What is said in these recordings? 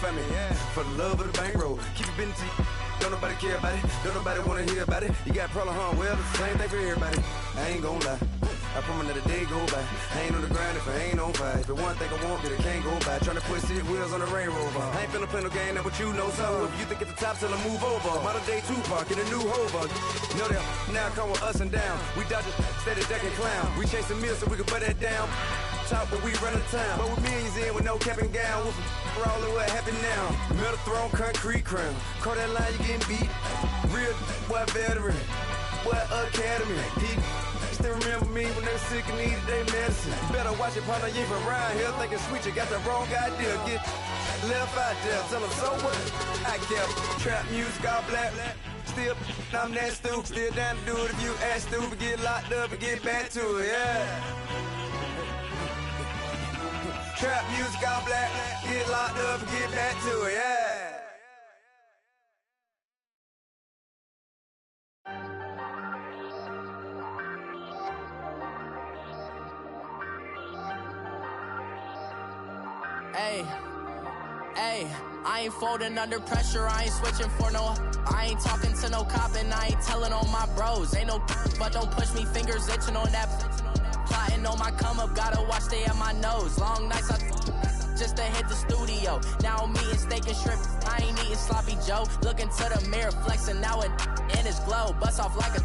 about me, yeah. For the love of the bankroll, keep it business. Don't nobody care about it, don't nobody wanna hear about it. You got a problem, huh? Well, it's the same thing for everybody. I ain't gon' lie, I promise that a day go by. I ain't on the ground if I ain't on fire. If the one thing I want, that it can't go by. Tryna put 6 wheels on the Range Rover. I ain't finna play no game, that what you know. So if you think it's the top, tell them move over. Modern day Tupac in a new Hova. Know that now come with us and down. We dodge it, steady deck and clown. We chase the meal so we can put that down. Talk, but we run the town. But with millions in with no cap and gown. We're all in what happened now. Metal throne, concrete crown. Call that line, you getting beat. Real boy veteran, boy academy. He still remember me when they were sick and needed their medicine. Better watch it, partner, you ain't from around here thinking sweet, you got the wrong idea. Get left out there, tell them so what? I kept trap music all black. Still, I'm that stupid. Still down to do it if you ask stupid. Get locked up and get back to it, yeah. Trap music all black. Get locked up and get back to it, yeah. Hey, I ain't folding under pressure, I ain't switching for no. I ain't talking to no cop and I ain't telling on my bros. Ain't no but don't push me, fingers itching on that. Plotting on my come up, gotta watch stay at my nose. Long nights I just to hit the studio. Now I'm eating steak and shrimp, I ain't eating sloppy Joe. Looking to the mirror, flexing now it in his glow. Bust off like a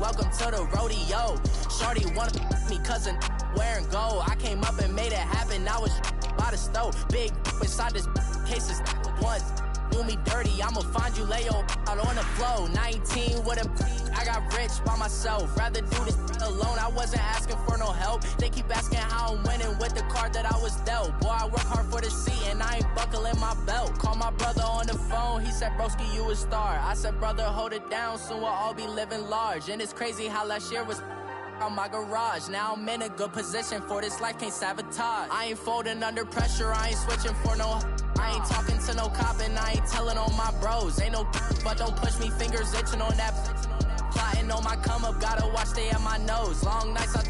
welcome to the rodeo. Shorty wanna me cousin wearing gold. I came up and made it happen, now it's by the stove. Big inside this case is once do me dirty, I'ma find you lay your out on the floor. 19 with a I got rich by myself, rather do this alone. I wasn't asking for no help, they keep asking how I'm winning with the card that I was dealt. Boy, I work hard for the seat and I ain't buckling my belt. Call my brother on the phone, he said broski you a star. I said brother hold it down, soon we'll all be living large. And it's crazy how last year was on my garage. Now I'm in a good position for this life, can't sabotage. I ain't folding under pressure, I ain't switching for no. I ain't talking to no cop and I ain't telling on my bros. Ain't no but don't push me, fingers itching on that. Plotting on my come up, gotta watch stay at my nose. Long nights I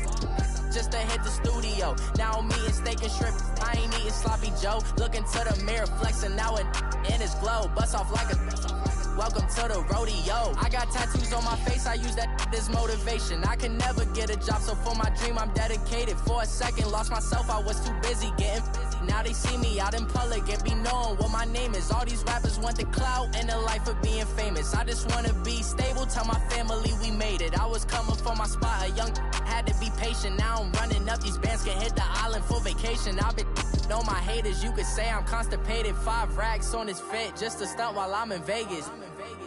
just to hit the studio. Now I'm eating steak and shrimp, I ain't eating sloppy Joe. Looking to the mirror, flexing now it in his glow. Bust off like a welcome to the rodeo. I got tattoos on my face, I use that as motivation. I can never get a job, so for my dream I'm dedicated. For a second, lost myself, I was too busy getting busy. Now they see me out in public and be knowing what my name is. All these rappers want the clout and the life of being famous. I just wanna be stable, tell my family we made it. I was coming for my spot, a young had to be patient. Now I'm running up, these bands can hit the island for vacation. I've been know my haters, you could say I'm constipated. 5 racks on his fit, just to stunt while I'm in Vegas.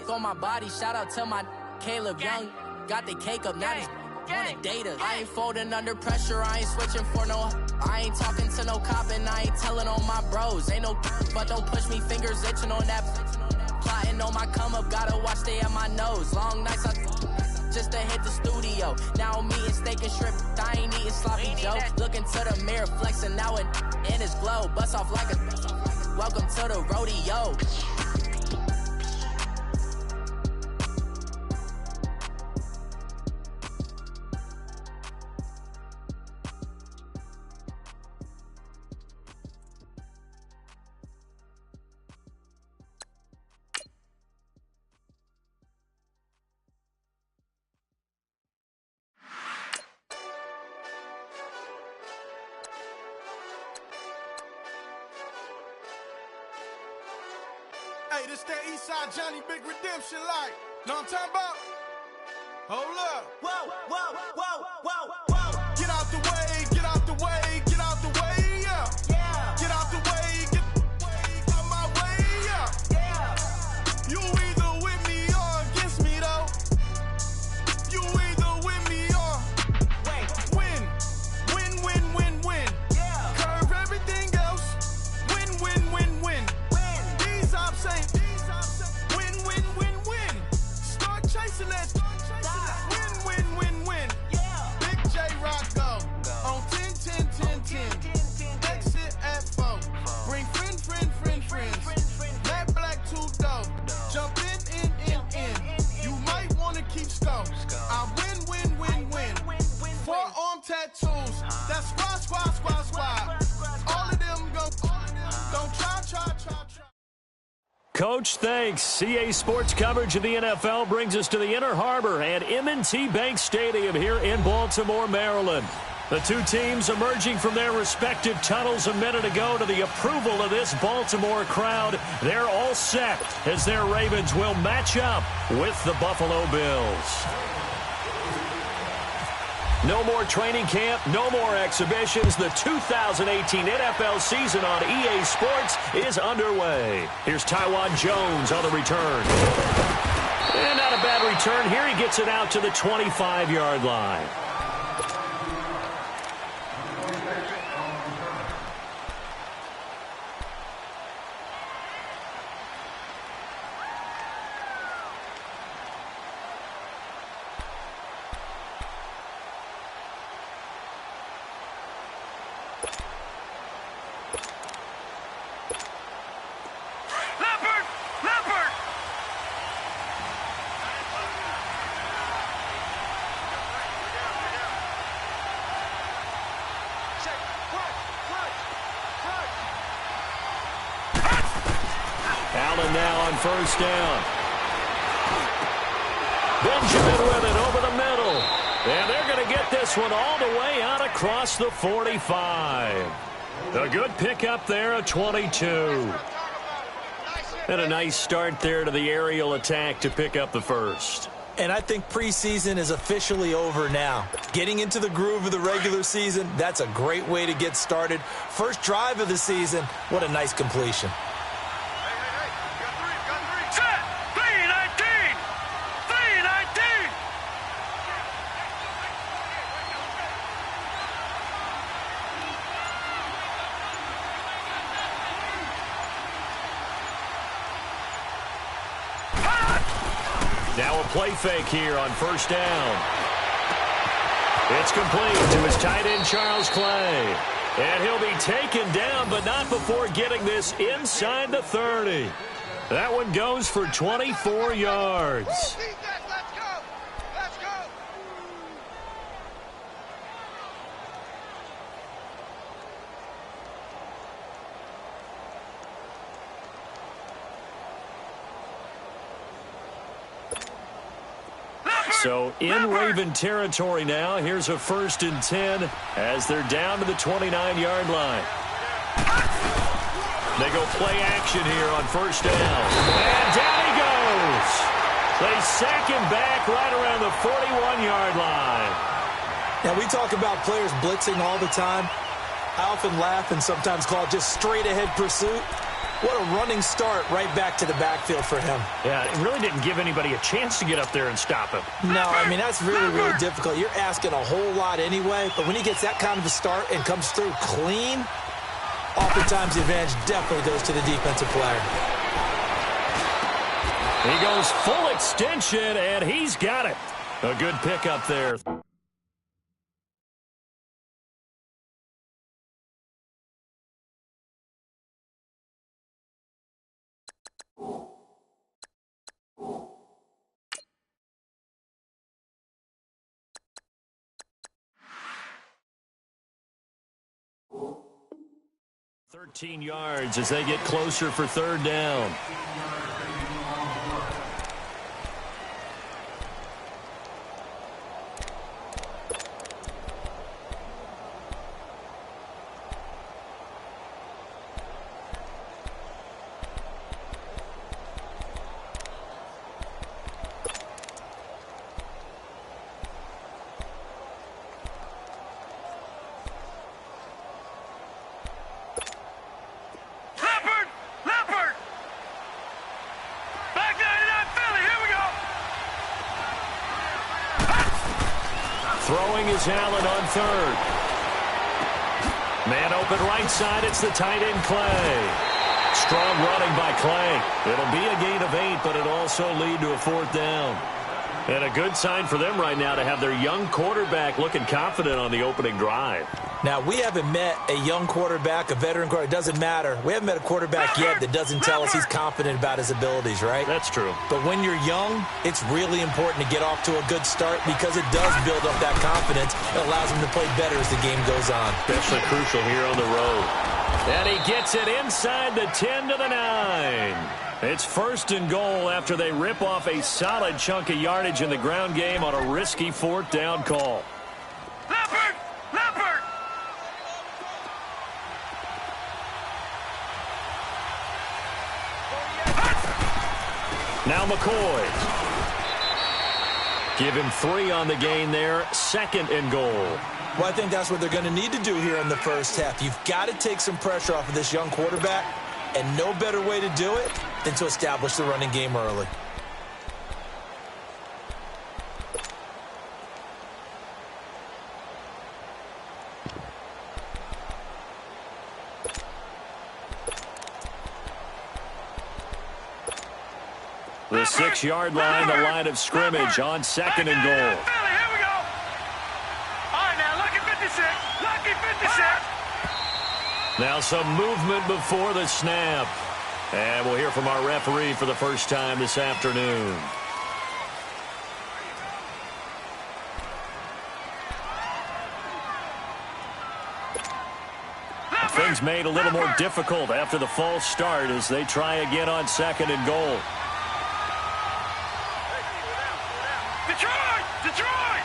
On my body, shout out to my Caleb Young. Got the cake up, now they wanna date us. I ain't folding under pressure, I ain't switching for no. I ain't talking to no cop and I ain't telling on my bros. Ain't no but don't push me, fingers itching on that. Plotting on my come up, gotta watch stay at my nose. Long nights I just to hit the studio. Now I'm eating steak and shrimp, I ain't eating sloppy Joe. Looking to the mirror, flexing now it in his glow. Bust off like a welcome to the rodeo. Hey, this that Eastside Johnny Big Redemption like. Know what I'm talking about? Hold up. Whoa, whoa, whoa, whoa, whoa. Get out the way, get out the way, get out the way, yeah. Yeah. Get out the way, get out my way, yeah. Yeah. You either with me or against me though. You either with me or win. Win, win, win, win. Yeah. Curve everything else. Win, win, win, win. These ops ain't win, win, win, win. Start chasing that. Win, win, win, win. Yeah. Big J Coach. Thanks. CA Sports coverage of the NFL brings us to the Inner Harbor and M&T Bank Stadium here in Baltimore, Maryland. The two teams emerging from their respective tunnels a minute ago to the approval of this Baltimore crowd. They're all set as their Ravens will match up with the Buffalo Bills. No more training camp, no more exhibitions. The 2018 NFL season on EA Sports is underway. Here's Tywan Jones on the return. And not a bad return here. He gets it out to the 25-yard line. Allen now on first down. Benjamin with it over the middle. And they're going to get this one all the way out across the 45. A good pickup there, a 22. And a nice start there to the aerial attack to pick up the first. And I think preseason is officially over now. Getting into the groove of the regular season, that's a great way to get started. First drive of the season, what a nice completion. Now a play fake here on first down. It's complete to his tight end, Charles Clay. And he'll be taken down, but not before getting this inside the 30. That one goes for 24 yards. So in Raven territory now. Here's a 1st and 10 as they're down to the 29-yard line. They go play action here on first down. And down he goes. They sack him back right around the 41-yard line. Now, we talk about players blitzing all the time. I often laugh and sometimes call it just straight-ahead pursuit. What a running start right back to the backfield for him. Yeah, it really didn't give anybody a chance to get up there and stop him. No, I mean, that's really, really difficult. You're asking a whole lot anyway, but when he gets that kind of a start and comes through clean, oftentimes the advantage definitely goes to the defensive player. He goes full extension, and he's got it. A good pickup there. $13 yards as they get closer for third down. Throwing is Allen on third. Man open right side. It's the tight end, Clay. Strong running by Clay. It'll be a gain of 8, but it'll also lead to a 4th down. And a good sign for them right now to have their young quarterback looking confident on the opening drive. Now, we haven't met a young quarterback, a veteran quarterback. It doesn't matter. We haven't met a quarterback yet that doesn't tell us he's confident about his abilities, right? That's true. But when you're young, it's really important to get off to a good start because it does build up that confidence. It allows him to play better as the game goes on. Especially crucial here on the road. And he gets it inside the 10 to the 9. It's 1st and goal after they rip off a solid chunk of yardage in the ground game on a risky 4th down call. Leopard! Leopard! Now McCoy. Give him 3 on the gain there. 2nd and goal. Well, I think that's what they're going to need to do here in the first half. You've got to take some pressure off of this young quarterback, and no better way to do it than to establish the running game early. The 6-yard line, the line of scrimmage on 2nd and goal. Here we go. All right, now, lucky 56. Lucky 56. Now some movement before the snap. And we'll hear from our referee for the first time this afternoon. Things made a little more difficult after the false start as they try again on 2nd and goal. Detroit! Detroit!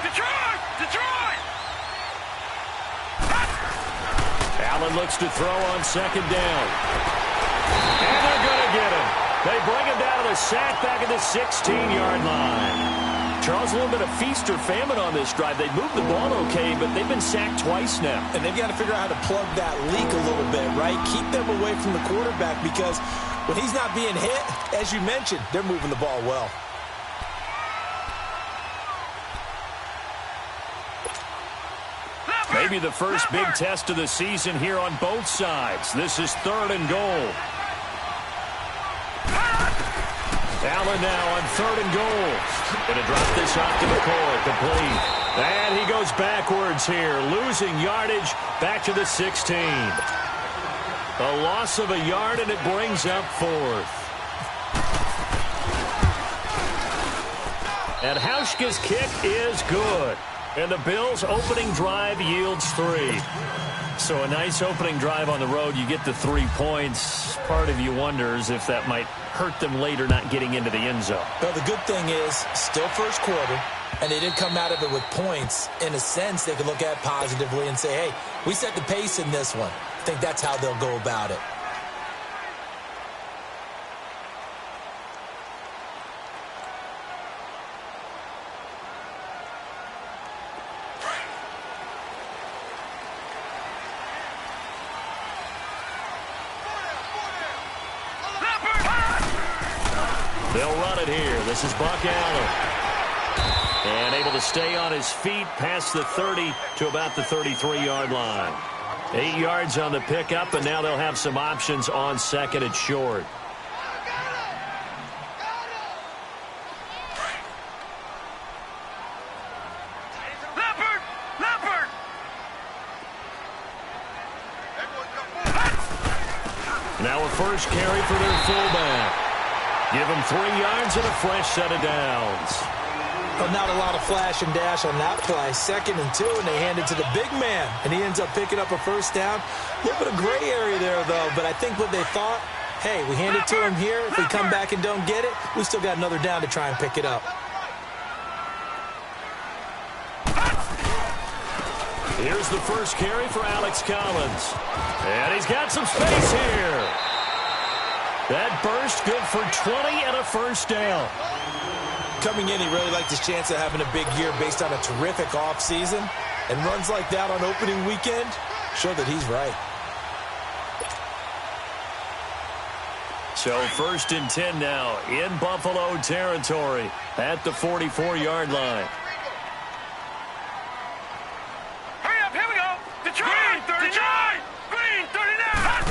Detroit! Detroit! Allen looks to throw on 2nd down. And they're going to get him. They bring him down to the sack back at the 16-yard line. Charles, a little bit of feast or famine on this drive. They moved the ball okay, but they've been sacked twice now. And they've got to figure out how to plug that leak a little bit, right? Keep them away from the quarterback because when he's not being hit, as you mentioned, they're moving the ball well. Maybe the first big test of the season here on both sides. This is 3rd and goal. Allen now on 3rd and goal. Going to drop this off to McCoy, complete. And he goes backwards here, losing yardage back to the 16. A loss of a yard, and it brings up 4th. And Hauschka's kick is good. And the Bills' opening drive yields 3. So a nice opening drive on the road. You get the 3 points. Part of you wonders if that might hurt them later not getting into the end zone. Well, the good thing is, still first quarter, and they did come out of it with points. In a sense, they could look at it positively and say, hey, we set the pace in this one. I think that's how they'll go about it. They'll run it here. This is Buck Allen. And able to stay on his feet past the 30 to about the 33-yard line. 8 yards on the pickup, and now they'll have some options on 2nd and short. Leopard! Leopard! Now a first carry for their fullback. Give him 3 yards and a fresh set of downs. Well, not a lot of flash and dash on that play. 2nd and 2, and they hand it to the big man. And he ends up picking up a first down. A little bit of gray area there, though. But I think what they thought, hey, we hand it to him here. If we come back and don't get it, we still got another down to try and pick it up. Here's the first carry for Alex Collins. And he's got some space here. That burst good for 20 and a first down. Coming in, he really liked his chance of having a big year based on a terrific offseason. And runs like that on opening weekend show that he's right. So 1st and 10 now in Buffalo territory at the 44-yard line. Hurry up, here we go. Detroit! Detroit! Green, 39!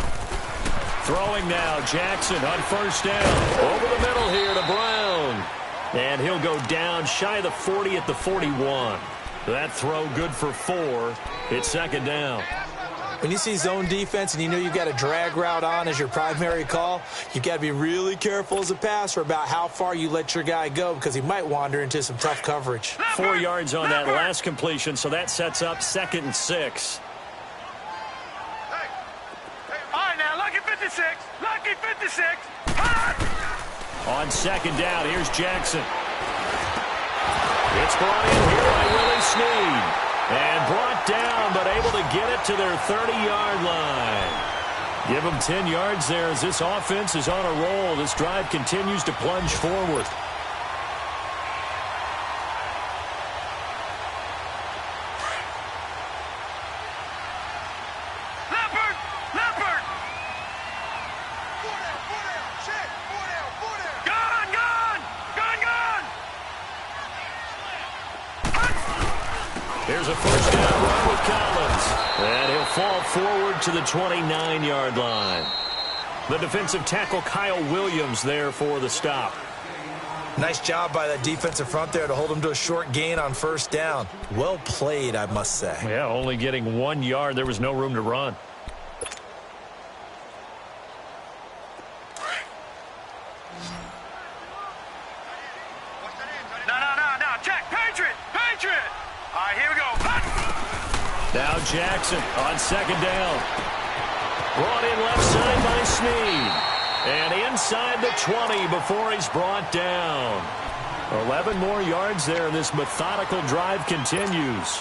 Throwing now, Jackson on first down. Over the middle here to Brown. And he'll go down shy of the 40 at the 41. That throw good for 4. It's 2nd down. When you see zone defense and you know you've got a drag route on as your primary call, you've got to be really careful as a passer about how far you let your guy go because he might wander into some tough coverage. 4 yards on that last completion, so that sets up 2nd and 6. All right, now, lucky 56. Lucky 56. On second down, here's Jackson. It's brought in here by Willie Snead. And brought down, but able to get it to their 30-yard line. Give them 10 yards there as this offense is on a roll. This drive continues to plunge forward. Here's a first down run with Collins. And he'll fall forward to the 29-yard line. The defensive tackle Kyle Williams there for the stop. Nice job by that defensive front there to hold him to a short gain on first down. Well played, I must say. Yeah, only getting 1 yard. There was no room to run. No. Check. Patriot. All right, here we go. Now Jackson on second down. Brought in left side by Snead. And inside the 20 before he's brought down. 11 more yards there, and this methodical drive continues.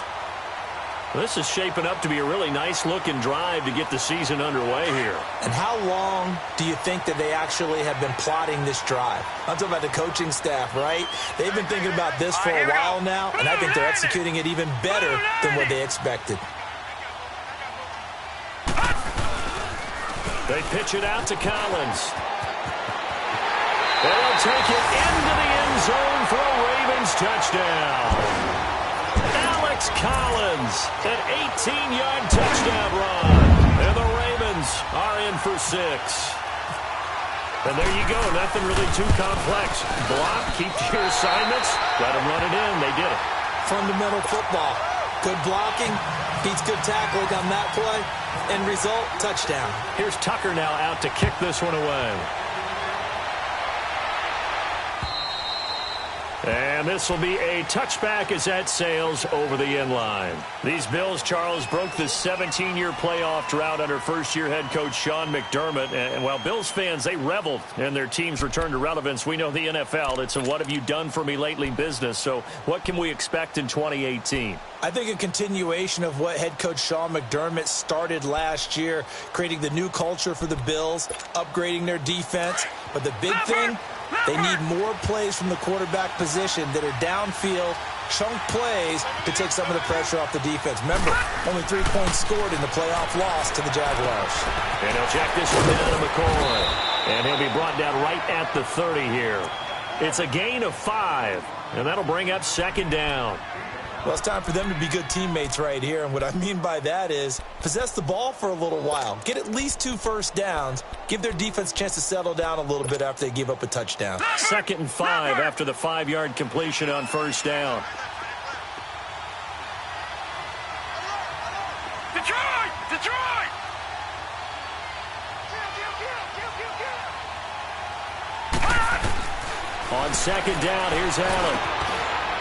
This is shaping up to be a really nice-looking drive to get the season underway here. And how long do you think that they actually have been plotting this drive? I'm talking about the coaching staff, right? They've been thinking about this for a while now, and I think they're executing it even better than what they expected. They pitch it out to Collins. They'll take it into the end zone for a Ravens touchdown. Alex Collins, an 18-yard touchdown run. And the Ravens are in for 6. And there you go. Nothing really too complex. Block, keep to your assignments, let them run it in. They did it. Fundamental football. Good blocking, beats good tackling on that play. End result, touchdown. Here's Tucker now out to kick this one away. And this will be a touchback as that sails over the end line. These Bills, Charles, broke the 17-year playoff drought under first-year head coach Sean McDermott. And while Bills fans, they reveled in their team's return to relevance, we know the NFL, it's a what have you done for me lately business. So what can we expect in 2018? I think a continuation of what head coach Sean McDermott started last year, creating the new culture for the Bills, upgrading their defense. But the big thing, they need more plays from the quarterback position that are downfield, chunk plays to take some of the pressure off the defense. Remember, only 3 points scored in the playoff loss to the Jaguars. And he'll check this one down to McCoy. And he'll be brought down right at the 30 here. It's a gain of 5, and that'll bring up second down. Well, it's time for them to be good teammates right here. And what I mean by that is possess the ball for a little while. Get at least 2 first downs. Give their defense a chance to settle down a little bit after they give up a touchdown. 2nd and 5 after the 5-yard completion on first down. Detroit! On second down, here's Allen.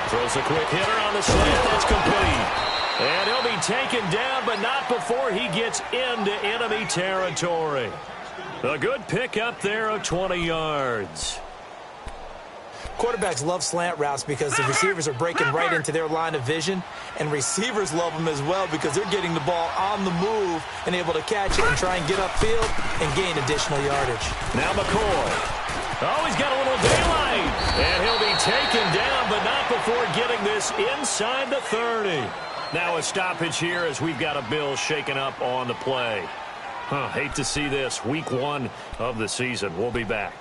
Throws a quick hitter on the slant. That's complete. And he'll be taken down, but not before he gets into enemy territory. A good pickup there of 20 yards. Quarterbacks love slant routes because the receivers are breaking right into their line of vision, and receivers love them as well because they're getting the ball on the move and able to catch it and try and get upfield and gain additional yardage. Now McCoy. Oh, he's got a little daylight. And he'll be taken down, but not before getting this inside the 30. Now a stoppage here as we've got a Bill shaken up on the play. Hate to see this. Week 1 of the season. We'll be back.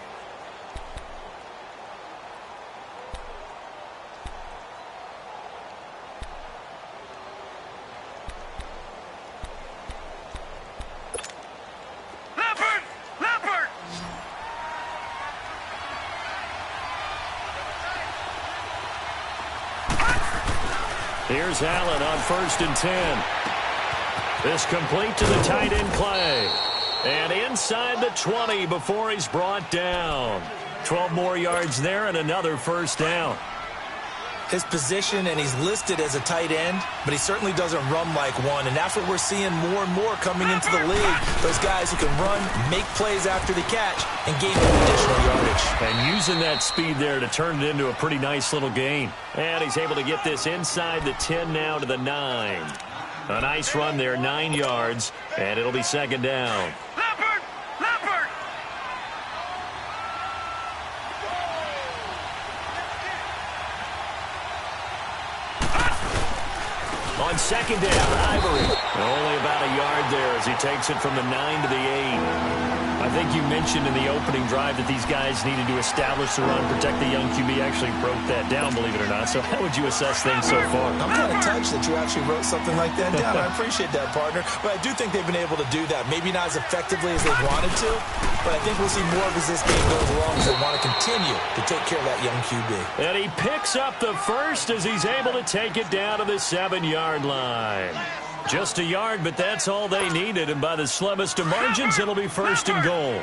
Here's Allen on 1st and 10. This complete to the tight end Clay. And inside the 20 before he's brought down. 12 more yards there and another first down. his position, and he's listed as a tight end, but he certainly doesn't run like one, and that's what we're seeing more and more coming into the league. Those guys who can run, make plays after the catch, and gain additional yardage. And using that speed there to turn it into a pretty nice little gain. And he's able to get this inside the 10 now to the 9. A nice run there, 9 yards, and it'll be second down. On second down, Ivory. Only about a yard there as he takes it from the 9 to the 8. I think you mentioned in the opening drive that these guys needed to establish the run, protect the young QB. Actually broke that down, believe it or not. So how would you assess things so far? I'm kind of touched that you actually wrote something like that down. I appreciate that, partner. But I do think they've been able to do that. Maybe not as effectively as they wanted to, but I think we'll see more of as this game goes along as they want to continue to take care of that young QB. And he picks up the first as he's able to take it down to the 7-yard line. Just a yard, but that's all they needed. And by the slimmest of margins, it'll be first and goal.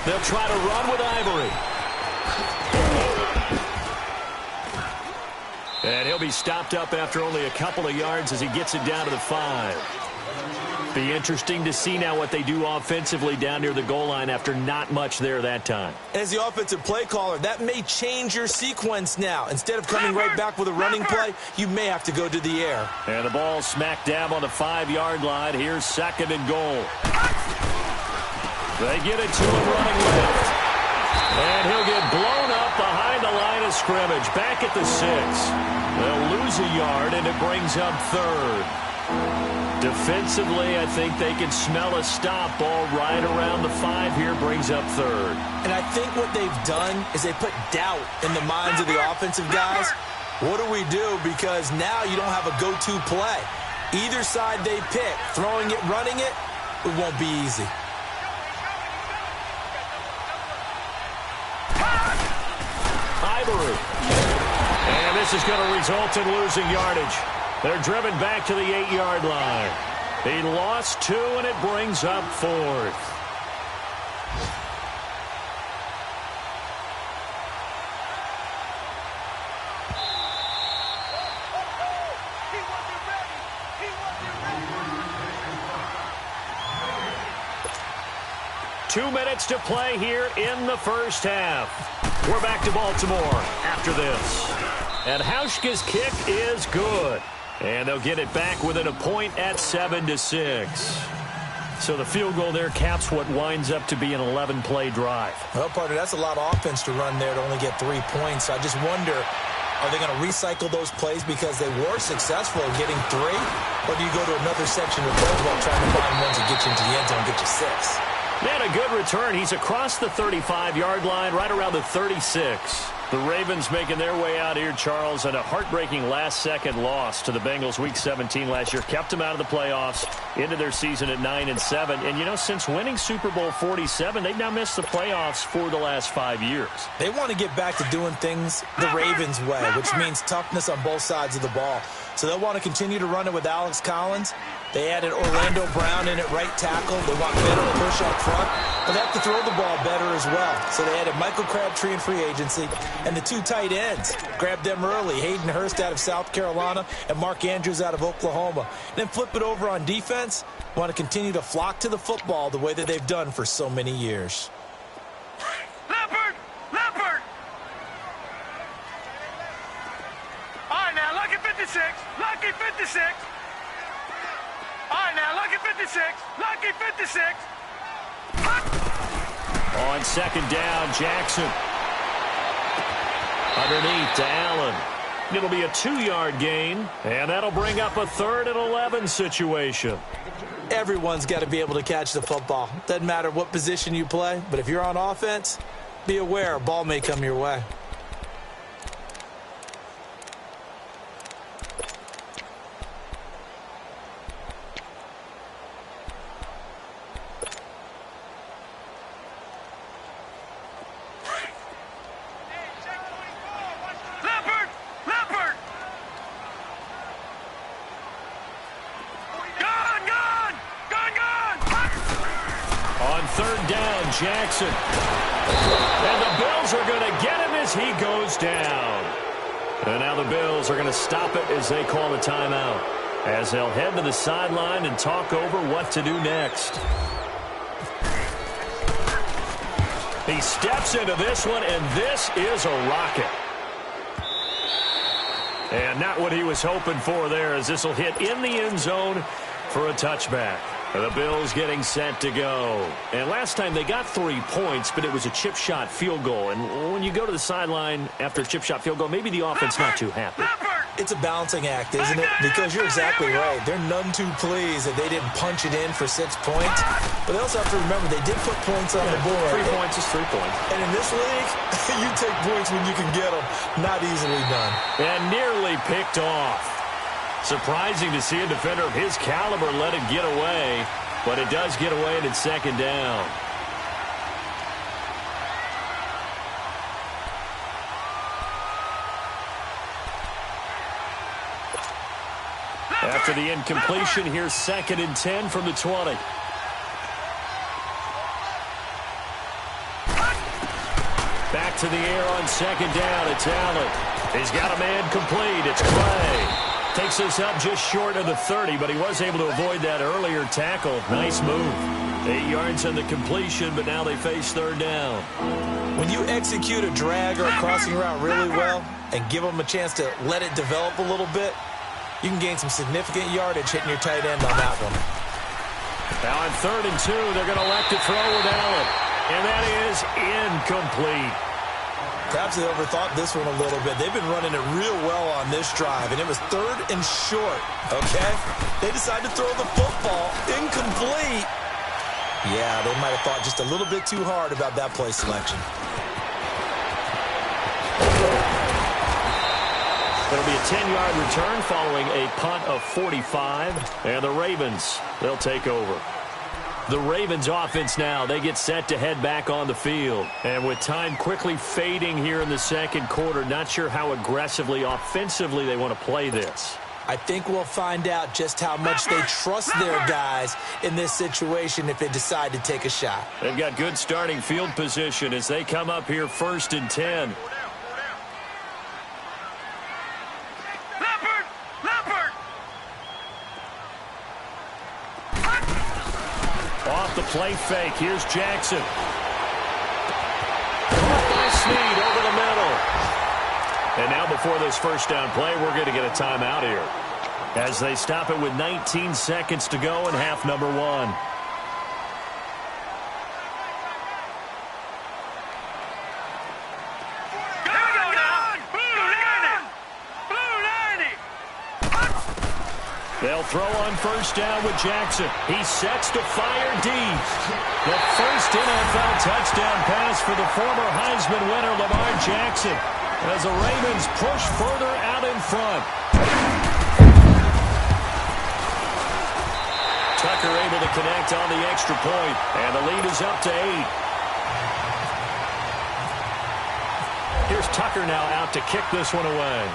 They'll try to run with Ivory. And he'll be stopped up after only a couple of yards as he gets it down to the 5. Be interesting to see now what they do offensively down near the goal line after not much there that time. As the offensive play caller, that may change your sequence now. Instead of coming right back with a running play, you may have to go to the air. And the ball smack dab on the 5-yard line. Here's second and goal. They get it to him running left. And he'll get blown up behind the line of scrimmage. Back at the 6. They'll lose a yard, and it brings up third. Defensively, I think they can smell a stop. Ball right around the 5 here, brings up third. And I think what they've done is they put doubt in the minds of the offensive guys. What do we do? Because now you don't have a go-to play. Either side they pick, throwing it, running it, it won't be easy. Ivory. And this is going to result in losing yardage. They're driven back to the 8-yard line. He lost 2, and it brings up 4th. Two minutes to play here in the first half. We're back to Baltimore after this. And Hauschka's kick is good. And they'll get it back within a point at 7-6. So the field goal there caps what winds up to be an 11-play drive. Well, partner, that's a lot of offense to run there to only get 3 points. I just wonder, are they going to recycle those plays because they were successful in getting 3? Or do you go to another section of plays while trying to find ones that get you into the end zone and get you 6? Man, a good return. He's across the 35-yard line, right around the 36. The Ravens making their way out here, Charles, and a heartbreaking last-second loss to the Bengals Week 17 last year. Kept them out of the playoffs into their season at 9-7. And, you know, since winning Super Bowl 47, they've now missed the playoffs for the last 5 years. They want to get back to doing things the Ravens way, which means toughness on both sides of the ball. So they'll want to continue to run it with Alex Collins. They added Orlando Brown in at right tackle. They want better push up front, but they have to throw the ball better as well. So they added Michael Crabtree in free agency, and the 2 tight ends. Grabbed them early. Hayden Hurst out of South Carolina and Mark Andrews out of Oklahoma. Then flip it over on defense. Want to continue to flock to the football the way that they've done for so many years. Leopard! Leopard! All right, now, lucky 56. Lucky 56. All right, now, lucky 56. Lucky 56. On second down, Jackson. Underneath to Allen. It'll be a 2-yard gain, and that'll bring up a 3rd and 11 situation. Everyone's got to be able to catch the football. Doesn't matter what position you play, but if you're on offense, be aware a ball may come your way. third down, Jackson. And the Bills are going to get him as he goes down. And now the Bills are going to stop it as they call a timeout, as they'll head to the sideline and talk over what to do next. He steps into this one, and this is a rocket. And not what he was hoping for there, as this will hit in the end zone for a touchback. The Bills getting set to go. And last time they got 3 points, but it was a chip shot field goal. And when you go to the sideline after a chip shot field goal, maybe the offense not too happy. It's a balancing act, isn't it? Because you're exactly right. They're none too pleased that they didn't punch it in for 6 points. But they also have to remember they did put points on the board. 3 points is 3 points. And in this league, you take points when you can get them. Not easily done. And nearly picked off. Surprising to see a defender of his caliber let it get away. But it does get away and it's second down. After the incompletion, here's 2nd and 10 from the 20. Back to the air on 2nd down. It's Allen. He's got a man complete. It's Clay. Takes us up just short of the 30, but he was able to avoid that earlier tackle. Nice move. 8 yards on the completion, but now they face 3rd down. When you execute a drag or a crossing route really well and give them a chance to let it develop a little bit, you can gain some significant yardage hitting your tight end on that one. Now on 3rd and 2, they're going to elect to throw with Allen. And that is incomplete. Perhaps they overthought this one a little bit. They've been running it real well on this drive, and it was 3rd and short, okay? They decided to throw the football. Incomplete. Yeah, they might have thought just a little bit too hard about that play selection. It'll be a 10-yard return following a punt of 45. And the Ravens, they'll take over. The Ravens offense now, they get set to head back on the field. And with time quickly fading here in the second quarter, not sure how aggressively, offensively they want to play this. I think we'll find out just how much they trust their guys in this situation if they decide to take a shot. They've got good starting field position as they come up here 1st and 10. Off the play fake. Here's Jackson. Caught by Snead over the middle. And now before this first down play, we're going to get a timeout here, as they stop it with 19 seconds to go in half number 1. They'll throw on 1st down with Jackson. He sets to fire deep. The first NFL touchdown pass for the former Heisman winner, Lamar Jackson, as the Ravens push further out in front. Tucker able to connect on the extra point, and the lead is up to 8. Here's Tucker now out to kick this one away.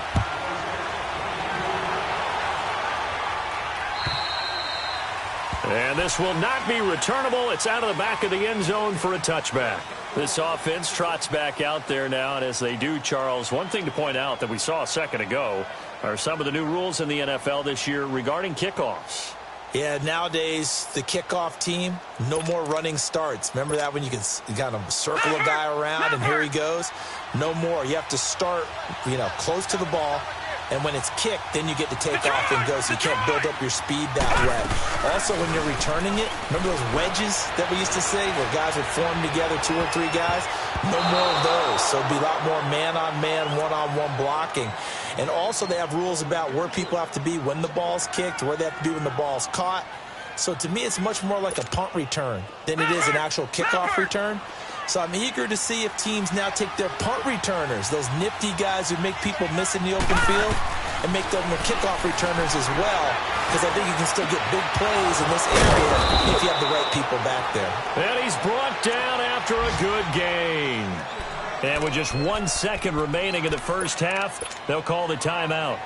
And this will not be returnable. It's out of the back of the end zone for a touchback. This offense trots back out there now, and as they do, Charles, one thing to point out that we saw a second ago are some of the new rules in the NFL this year regarding kickoffs. Yeah, nowadays, the kickoff team, no more running starts. Remember that when you can kind of circle a guy around and here he goes? No more. You have to start, close to the ball. And when it's kicked, then you get to take off and go, so you can't build up your speed that way. Also, when you're returning it, remember those wedges that we used to say where guys would form together, 2 or 3 guys? No more of those. So it'll be a lot more man-on-man, one-on-one blocking. And also they have rules about where people have to be when the ball's kicked, where they have to be when the ball's caught. So to me, it's much more like a punt return than it is an actual kickoff return. So I'm eager to see if teams now take their punt returners, those nifty guys who make people miss in the open field, and make them the kickoff returners as well, because I think you can still get big plays in this area if you have the right people back there. And he's brought down after a good gain. And with just 1 second remaining in the first half, they'll call the timeout.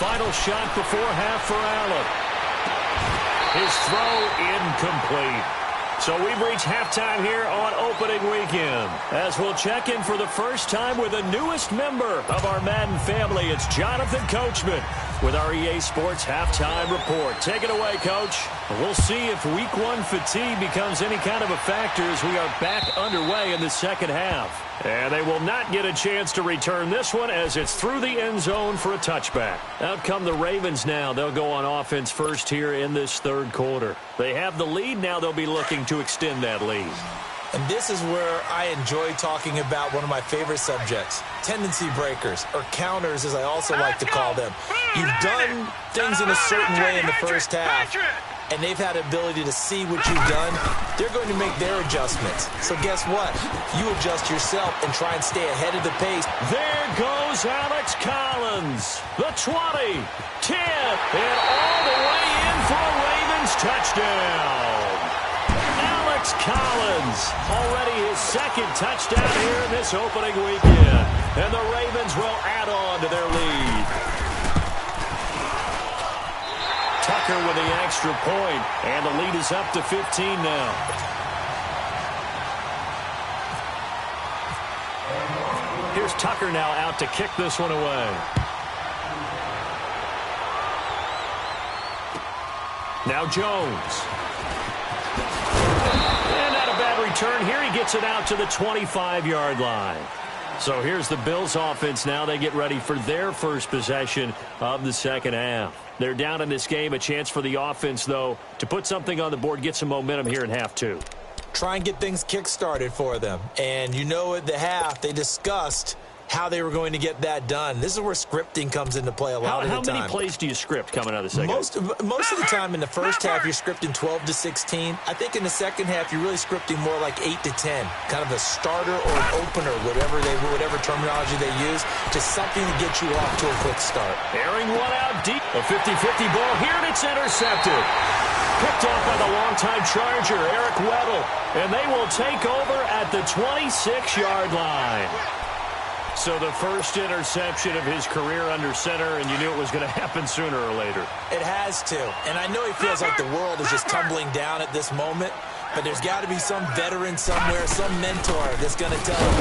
final shot before half for Allen. His throw incomplete. So we've reached halftime here on opening weekend. As we'll check in for the first time with the newest member of our Madden family, it's Jonathan Coachman with our EA Sports Halftime Report. Take it away, Coach. We'll see if Week 1 fatigue becomes any kind of a factor as we are back underway in the second half. And they will not get a chance to return this one as it's through the end zone for a touchback. Out come the Ravens now. They'll go on offense first here in this third quarter. They have the lead. Now they'll be looking to extend that lead. And this is where I enjoy talking about one of my favorite subjects, tendency breakers, or counters as I also like to call them. You've done things in a certain way in the first half, and they've had the ability to see what you've done. They're going to make their adjustments. So guess what? You adjust yourself and try and stay ahead of the pace. There goes Alex Collins. The 20, 10, and all the way in for a Ravens touchdown. Alex Collins, already his second touchdown here in this opening weekend. And the Ravens will add on to their lead. Tucker with the extra point, and the lead is up to 15 now. Here's Tucker now out to kick this one away. Now Jones. And not a bad return here. He gets it out to the 25-yard line. So here's the Bills offense now. They get ready for their first possession of the second half. They're down in this game. A chance for the offense, though, to put something on the board, get some momentum here in half two. Try and get things kick-started for them. And you know at the half, they discussed how they were going to get that done. This is where scripting comes into play a lot of the time. How many plays do you script coming out of the second? Most of the time in the first half, you're scripting 12 to 16. I think in the second half, you're really scripting more like 8 to 10, kind of a starter or an opener, whatever terminology they use, just something to get you off to a quick start. Airing one out deep. A 50-50 ball here, and it's intercepted. Picked off by the longtime Charger, Eric Weddle. And they will take over at the 26-yard line. So the first interception of his career under center, and you knew it was going to happen sooner or later. It has to. And I know he feels like the world is just tumbling down at this moment, but there's got to be some veteran somewhere, some mentor that's going to tell him,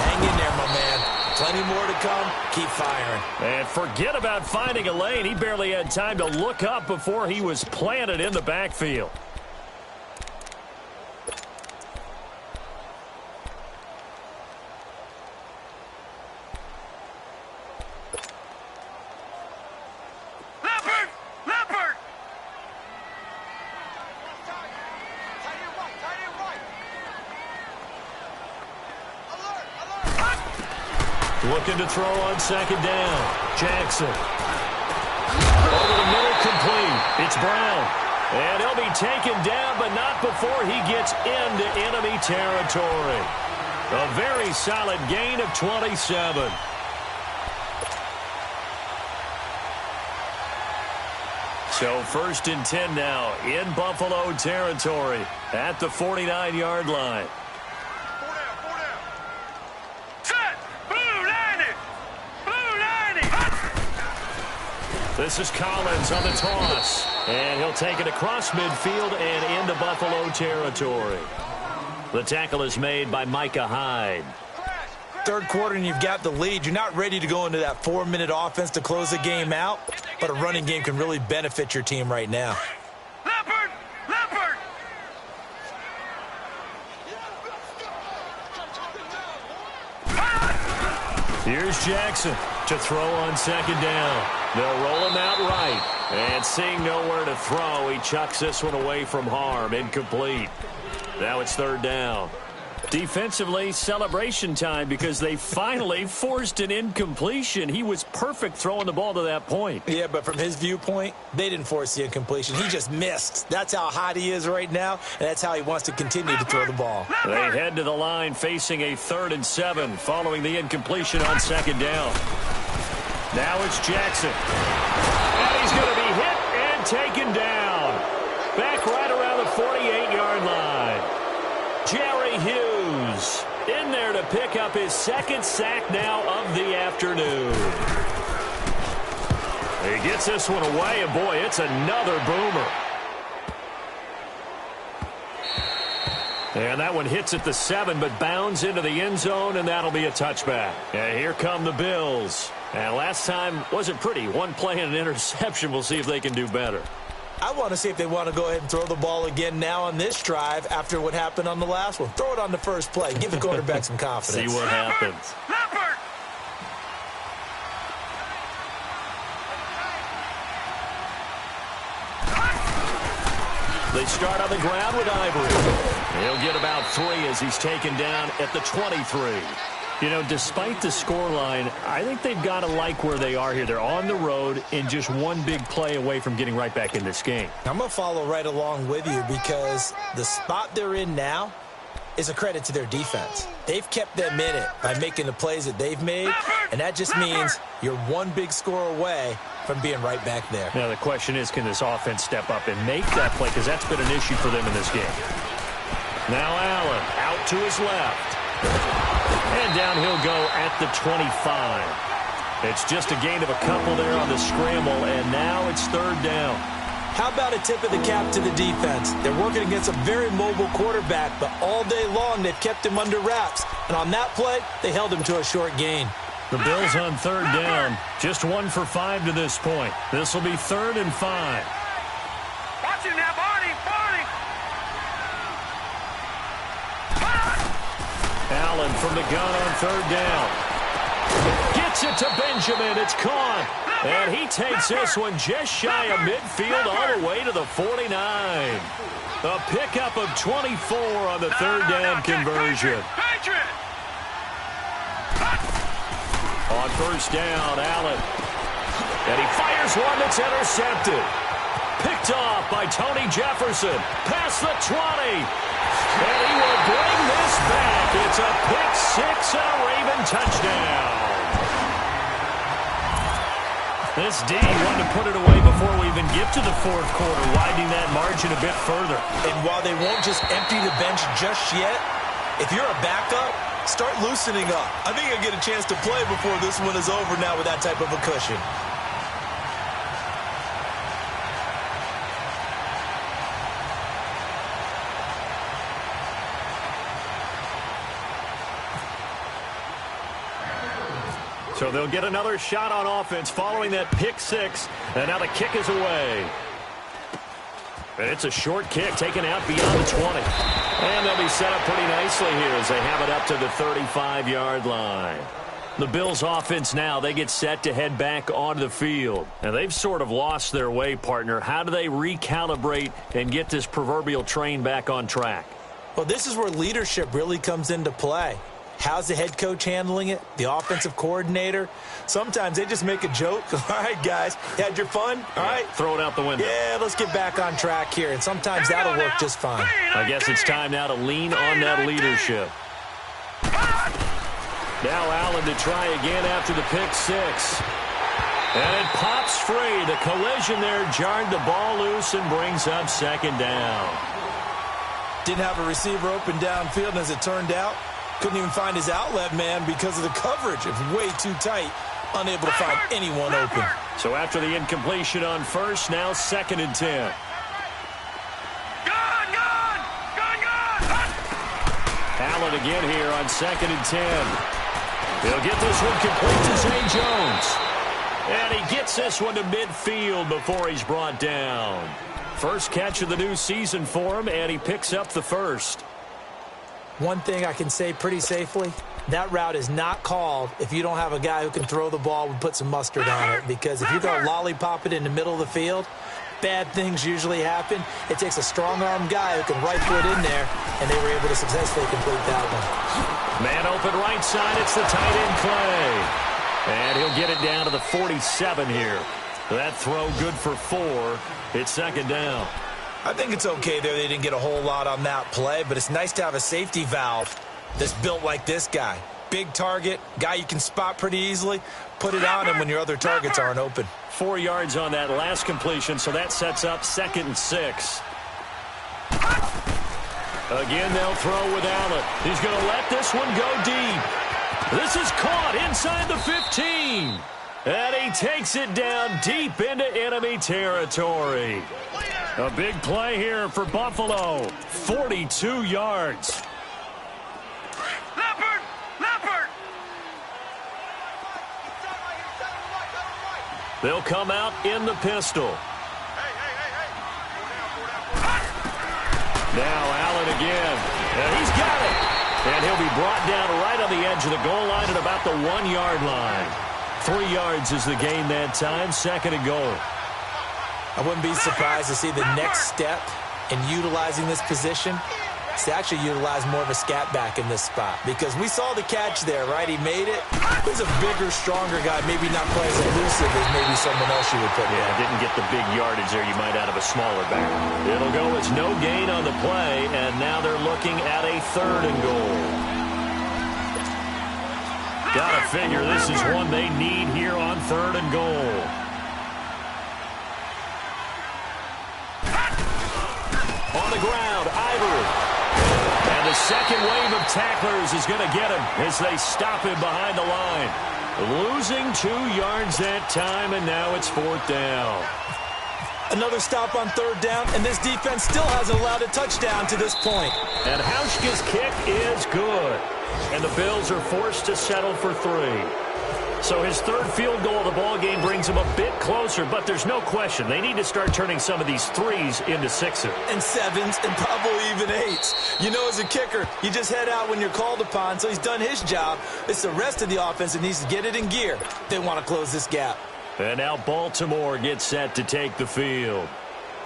hang in there, my man. Plenty more to come. Keep firing. And forget about finding a lane. He barely had time to look up before he was planted in the backfield. Looking to throw on second down. Jackson. Over the middle, complete. It's Brown. And he'll be taken down, but not before he gets into enemy territory. A very solid gain of 27. So 1st and 10 now in Buffalo territory at the 49-yard line. This is Collins on the toss. And he'll take it across midfield and into Buffalo territory. The tackle is made by Micah Hyde. Third quarter and you've got the lead. You're not ready to go into that 4-minute offense to close the game out, but a running game can really benefit your team right now. Here's Jackson to throw on second down. They'll roll him out right. And seeing nowhere to throw, he chucks this one away from harm. Incomplete. Now it's third down. Defensively, celebration time because they finally forced an incompletion. He was perfect throwing the ball to that point. Yeah, but from his viewpoint, they didn't force the incompletion. He just missed. That's how hot he is right now, and that's how he wants to continue to throw the ball. They head to the line facing a 3rd and 7 following the incompletion on second down. Now it's Jackson. And he's going to be hit and taken down. Back right around the 48-yard line. Jerry Hughes in there to pick up his 2nd sack now of the afternoon. He gets this one away, and boy, it's another boomer. And that one hits at the 7, but bounds into the end zone, and that'll be a touchback. And here come the Bills. And last time wasn't pretty. One play and an interception. We'll see if they can do better. I want to see if they want to go ahead and throw the ball again now on this drive after what happened on the last one. Throw it on the first play. Give the quarterback some confidence. See what happens. They start on the ground with Ivory. He'll get about 3 as he's taken down at the 23. You know, despite the scoreline, I think they've got to like where they are here. They're on the road and just one big play away from getting right back in this game. I'm going to follow right along with you because the spot they're in now is a credit to their defense. They've kept them in it by making the plays that they've made, and that just means you're one big score away from being right back there. Now the question is, can this offense step up and make that play? Because that's been an issue for them in this game. Now Allen out to his left. And down he'll go at the 25. It's just a gain of a couple there on the scramble, and now it's 3rd down. How about a tip of the cap to the defense? They're working against a very mobile quarterback, but all day long they've kept him under wraps. And on that play, they held him to a short gain. The Bills on 3rd down. Just 1 for 5 to this point. This will be 3rd and 5. Watch him now, Barney! Allen from the gun on 3rd down. Gets it to Benjamin. It's caught. And he takes this one just shy of midfield all the way to the 49. A pickup of 24 on the 3rd down conversion. On 1st down, Allen. And he fires one that's intercepted. Picked off by Tony Jefferson. Past the 20. And he will bring this back. It's a pick 6 and a Raven touchdown. This D wanted to put it away before we even get to the 4th quarter, widening that margin a bit further. And while they won't just empty the bench just yet, if you're a backup, start loosening up. I think you'll get a chance to play before this one is over now with that type of a cushion. So they'll get another shot on offense following that pick 6. And now the kick is away. And it's a short kick taken out beyond the 20. And they'll be set up pretty nicely here as they have it up to the 35-yard line. The Bills offense now, they get set to head back onto the field. And they've sort of lost their way, partner. How do they recalibrate and get this proverbial train back on track? Well, this is where leadership really comes into play. How's the head coach handling it? The offensive coordinator? Sometimes they just make a joke. All right, guys, you had your fun? All right. Throw it out the window. Yeah, let's get back on track here. And sometimes that'll work just fine. I guess it's time now to lean on that leadership. Now Allen to try again after the pick 6. And it pops free. The collision there jarred the ball loose and brings up 2nd down. Didn't have a receiver open downfield, and as it turned out, couldn't even find his outlet man because of the coverage. It was way too tight, unable to find anyone open. So after the incompletion on 1st, now 2nd and 10. Allen again here on 2nd and 10. He'll get this one complete to Zay Jones. And he gets this one to midfield before he's brought down. First catch of the new season for him, and he picks up the 1st. One thing I can say pretty safely, that route is not called if you don't have a guy who can throw the ball and put some mustard on it. Because if you go lollipop it in the middle of the field, bad things usually happen. It takes a strong-arm guy who can rifle it in there, and they were able to successfully complete that one. Man open right side, it's the tight end Clay. And he'll get it down to the 47 here. That throw good for 4. It's 2nd down. I think it's okay there. They didn't get a whole lot on that play, but it's nice to have a safety valve that's built like this guy. Big target, guy you can spot pretty easily. Put it on him when your other targets aren't open. 4 yards on that last completion, so that sets up 2nd and 6. Again, they'll throw with Allen. He's going to let this one go deep. This is caught inside the 15. And he takes it down deep into enemy territory. A big play here for Buffalo. 42 yards. They'll come out in the pistol. Now Allen again. And he's got it. And he'll be brought down right on the edge of the goal line at about the 1-yard line. 3 yards is the gain that time. 2nd and goal. I wouldn't be surprised to see the next step in utilizing this position is to actually utilize more of a scat back in this spot. Because we saw the catch there, right? He made it. He's a bigger, stronger guy, maybe not quite as elusive as maybe someone else you would put in. Yeah, didn't get the big yardage there you might out of a smaller back. It'll go as no gain on the play, and now they're looking at a 3rd and goal. Gotta figure this is one they need here on 3rd and goal. On the ground, Ivory. And the second wave of tacklers is going to get him as they stop him behind the line. Losing 2 yards that time, and now it's 4th down. Another stop on 3rd down, and this defense still hasn't allowed a touchdown to this point. And Hauschka's kick is good. And the Bills are forced to settle for 3. So his 3rd field goal of the ball game brings him a bit closer, but there's no question they need to start turning some of these 3s into 6s. And 7s and probably even 8s. You know, as a kicker, you just head out when you're called upon, so he's done his job. It's the rest of the offense that needs to get it in gear. They want to close this gap. And now Baltimore gets set to take the field.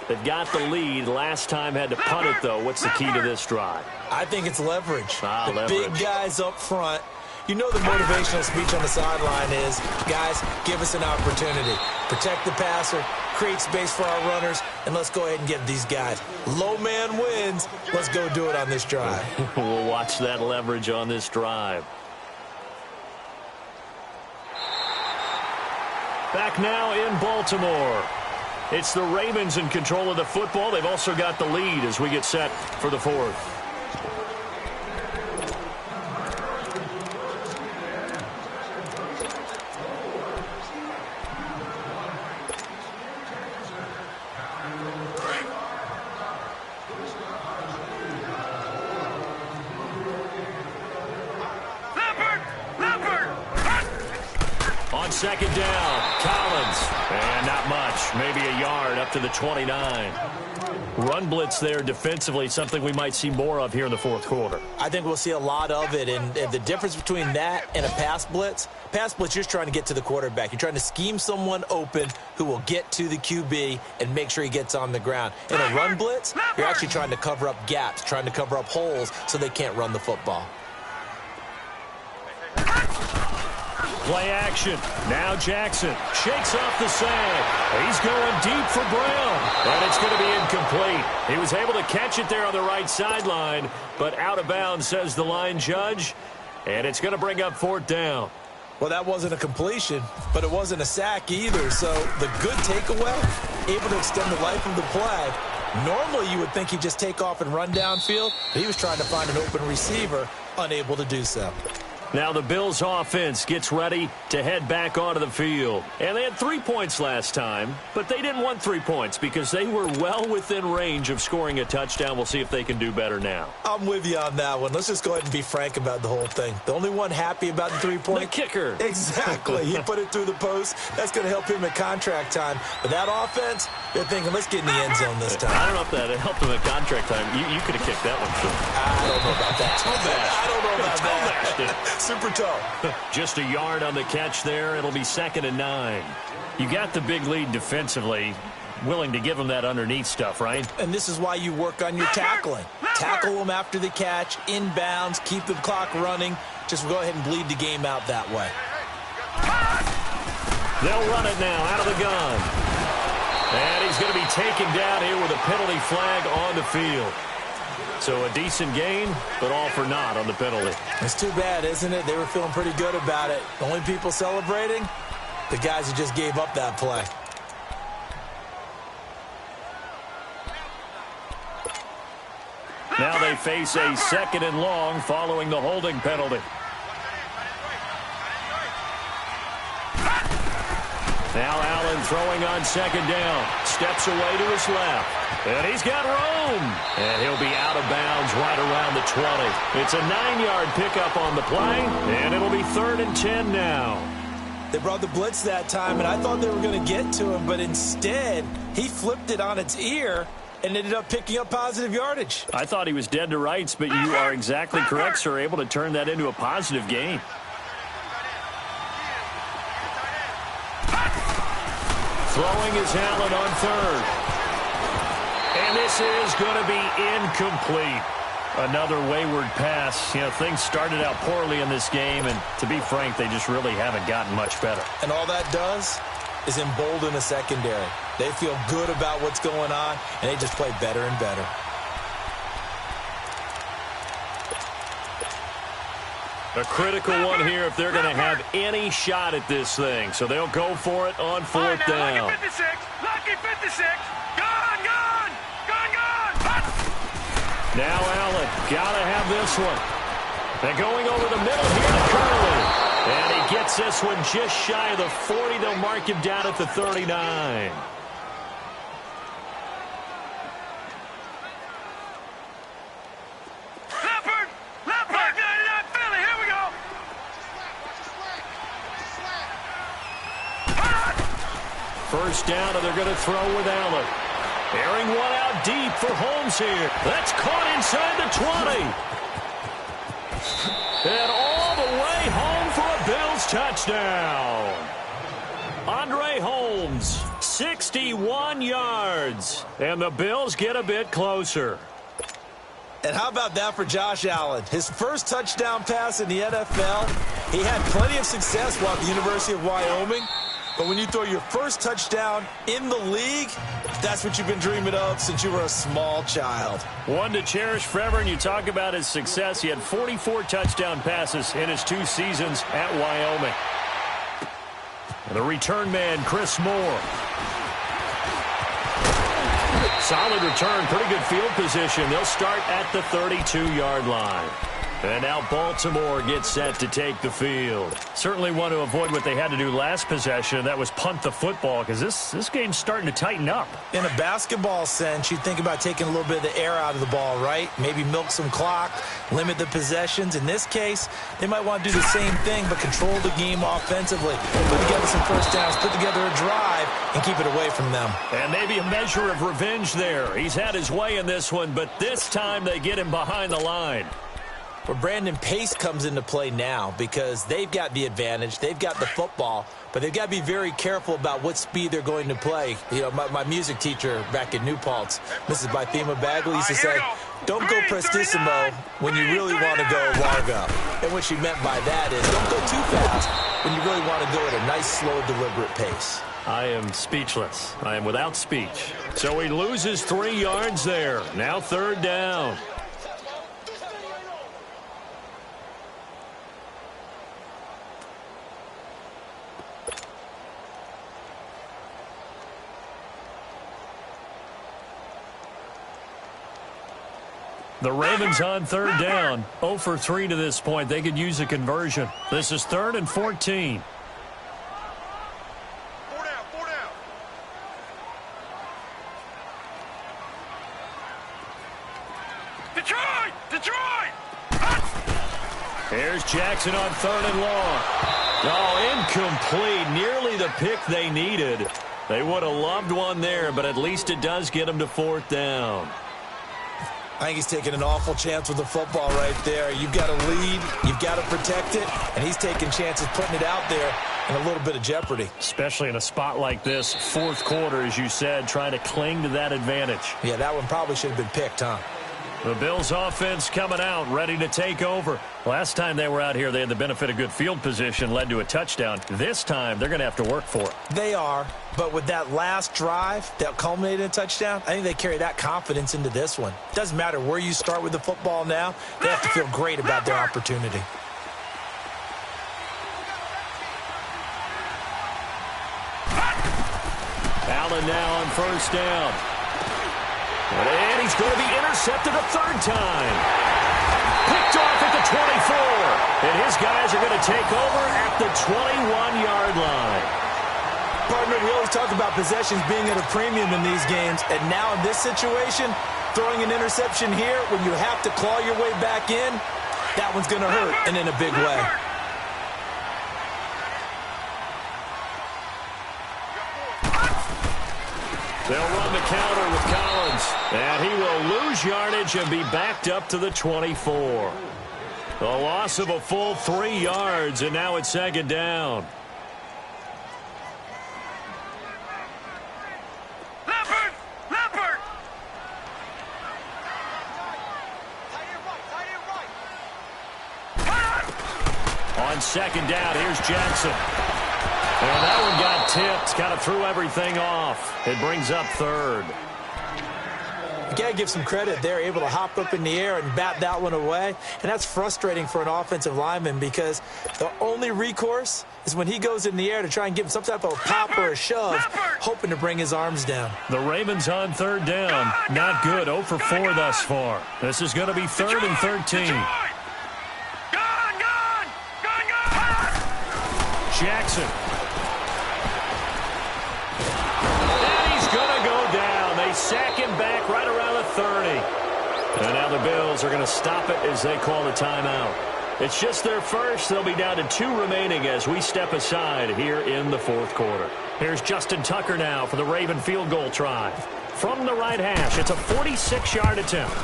They've got the lead. Last time had to punt it, though. What's the key to this drive? I think it's leverage. Leverage. Big guys up front. You know the motivational speech on the sideline is, guys, give us an opportunity. Protect the passer, create space for our runners, and let's go ahead and give these guys. Low man wins. Let's go do it on this drive. We'll watch that leverage on this drive. Back now in Baltimore. It's the Ravens in control of the football. They've also got the lead as we get set for the 4th. On 2nd down, Collins. And not much, maybe a yard up to the 29. Run blitz there defensively, something we might see more of here in the 4th quarter. I think we'll see a lot of it, and the difference between that and a pass blitz, you're just trying to get to the quarterback. You're trying to scheme someone open who will get to the QB and make sure he gets on the ground. In a run blitz, you're actually trying to cover up gaps, trying to cover up holes so they can't run the football. Play action. Now Jackson shakes off the sag. He's going deep for Brown. And it's going to be incomplete. He was able to catch it there on the right sideline, but out of bounds, says the line judge. And it's going to bring up 4th down. Well, that wasn't a completion, but it wasn't a sack either. So the good takeaway, able to extend the life of the play. Normally you would think he'd just take off and run downfield, but he was trying to find an open receiver, unable to do so. Now the Bills offense gets ready to head back onto the field. And they had 3 points last time, but they didn't want 3 points because they were well within range of scoring a touchdown. We'll see if they can do better now. I'm with you on that one. Let's just go ahead and be frank about the whole thing. The only one happy about the 3-point. The kicker. Exactly. He put it through the post. That's going to help him at contract time. But that offense, they're thinking, let's get in the end zone this time. I don't know if that helped him at contract time. You could have kicked that one, too. I don't know about that. I don't know about that. Super toe. Just a yard on the catch there. It'll be 2nd and 9. You got the big lead defensively. Willing to give them that underneath stuff, right? And this is why you work on your tackling. Tackle them after the catch, inbounds, keep the clock running. Just go ahead and bleed the game out that way. They'll run it now out of the gun. And he's going to be taken down here with a penalty flag on the field. So a decent gain, but all for naught on the penalty. It's too bad, isn't it? They were feeling pretty good about it. The only people celebrating, the guys who just gave up that play. Now they face a 2nd and long following the holding penalty. Now Allen throwing on second down. Steps away to his left. And he's got room. And he'll be out of bounds right around the 20. It's a 9-yard pickup on the play. And it'll be 3rd and 10 now. They brought the blitz that time, and I thought they were going to get to him. But instead, he flipped it on its ear and ended up picking up positive yardage. I thought he was dead to rights, but you are exactly correct, sir. Able to turn that into a positive gain. Throwing is Allen on 3rd. And this is going to be incomplete. Another wayward pass. You know, things started out poorly in this game, and to be frank, they just really haven't gotten much better. And all that does is embolden the secondary. They feel good about what's going on, and they just play better and better. A critical one here if they're going to have any shot at this thing. So they'll go for it on 4th down. Lucky 56. Lucky 56. Gone, gone. Gone, gone. Now Allen, got to have this one. They're going over the middle here to Curley. And he gets this one just shy of the 40. They'll mark him down at the 39. First down, and they're going to throw with Allen. Airing one out deep for Holmes here. That's caught inside the 20. And all the way home for a Bills touchdown. Andre Holmes, 61 yards. And the Bills get a bit closer. And how about that for Josh Allen? His first touchdown pass in the NFL. He had plenty of success while at the University of Wyoming. But when you throw your first touchdown in the league, that's what you've been dreaming of since you were a small child. One to cherish forever, and you talk about his success. He had 44 touchdown passes in his 2 seasons at Wyoming. And the return man, Chris Moore. Solid return, pretty good field position. They'll start at the 32-yard line. And now Baltimore gets set to take the field. Certainly want to avoid what they had to do last possession. That was punt the football, because this game's starting to tighten up. In a basketball sense, you think about taking a little bit of the air out of the ball, right? Maybe milk some clock, limit the possessions. In this case, they might want to do the same thing, but control the game offensively. Put together some first downs, put together a drive, and keep it away from them. And maybe a measure of revenge there. He's had his way in this one, but this time they get him behind the line. But Brandon, pace comes into play now because they've got the advantage. They've got the football, but they've got to be very careful about what speed they're going to play. You know, my music teacher back in New Paltz, Mrs. Bythema Bagley, used to say, don't go prestissimo when you really want to go largo. And what she meant by that is don't go too fast when you really want to go at a nice, slow, deliberate pace. I am speechless. I am without speech. So he loses 3 yards there. Now 3rd down. The Ravens on 3rd down. 0 for 3 to this point. They could use a conversion. This is 3rd and 14. 4 down, 4 down. Detroit! Detroit! Here's Jackson on 3rd and long. Oh, incomplete. Nearly the pick they needed. They would have loved one there, but at least it does get them to 4th down. I think he's taking an awful chance with the football right there. You've got to lead, you've got to protect it, and he's taking chances putting it out there in a little bit of jeopardy. Especially in a spot like this, 4th quarter, as you said, trying to cling to that advantage. Yeah, that one probably should have been picked, huh? The Bills offense coming out, ready to take over. Last time they were out here, they had the benefit of good field position, led to a touchdown. This time, they're going to have to work for it. They are, but with that last drive that culminated in a touchdown, I think they carry that confidence into this one. Doesn't matter where you start with the football now, they have to feel great about their opportunity. Allen now on 1st down. And he's going to be intercepted a 3rd time. Picked off at the 24. And his guys are going to take over at the 21-yard line. Partner, we always talk about possessions being at a premium in these games, and now in this situation, throwing an interception here when you have to claw your way back in, that one's going to hurt, and in a big way. They'll run the counter with Collins, and he will lose yardage and be backed up to the 24. A loss of a full 3 yards, and now it's second down. On second down, here's Jackson. And that one got tipped, kind of threw everything off. It brings up third. You got to give some credit. They're able to hop up in the air and bat that one away. And that's frustrating for an offensive lineman because the only recourse is when he goes in the air to try and give him some type of a pop or a shove, hoping to bring his arms down. The Ravens on third down. Not good. 0 for 4 thus far. This is going to be third and 13. Jackson. And he's going to go down. They sack him back right around the 30. And now the Bills are going to stop it as they call the timeout. It's just their first. They'll be down to 2 remaining as we step aside here in the fourth quarter. Here's Justin Tucker now for the Raven field goal try. From the right hash, it's a 46-yard attempt.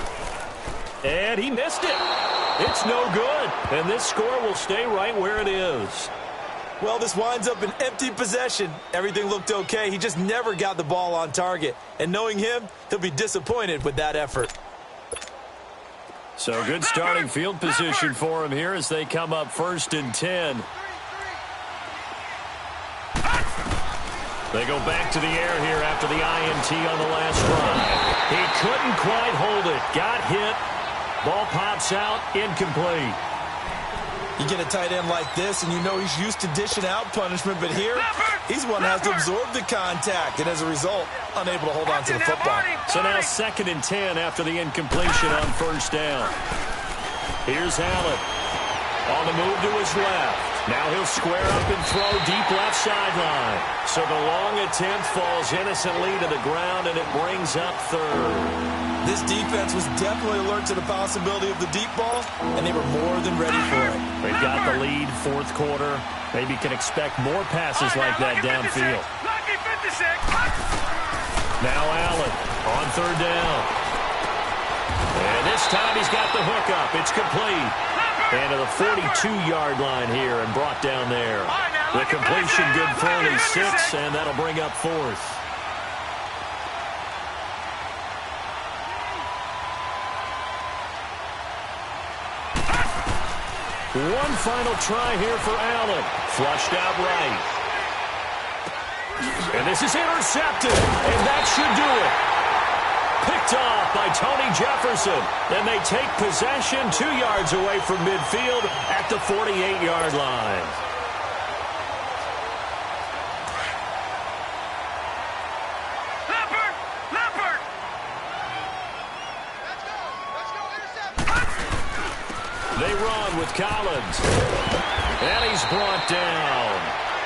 And he missed it. It's no good. And this score will stay right where it is. Well, this winds up an empty possession. Everything looked okay. He just never got the ball on target. And knowing him, he'll be disappointed with that effort. So good starting field position for him here as they come up 1st and 10. They go back to the air here after the INT on the last drive. He couldn't quite hold it. Got hit. Ball pops out. Incomplete. You get a tight end like this, and you know he's used to dishing out punishment, but here, he's one that has to absorb the contact, and as a result, unable to hold on to the football. So now 2nd and 10 after the incompletion on 1st down. Here's Allen. On the move to his left. Now he'll square up and throw deep left sideline. So the long attempt falls innocently to the ground, and it brings up third. This defense was definitely alert to the possibility of the deep ball, and they were more than ready for it. They've got the lead, fourth quarter. Maybe can expect more passes like that downfield. Now Allen on 3rd down. And this time he's got the hook up. It's complete. And to the 42-yard line here and brought down there. The completion good for only 6, and that'll bring up 4th. One final try here for Allen. Flushed out right. And this is intercepted. And that should do it. Picked off by Tony Jefferson. And they take possession 2 yards away from midfield at the 48-yard line. They run with Collins. And he's brought down.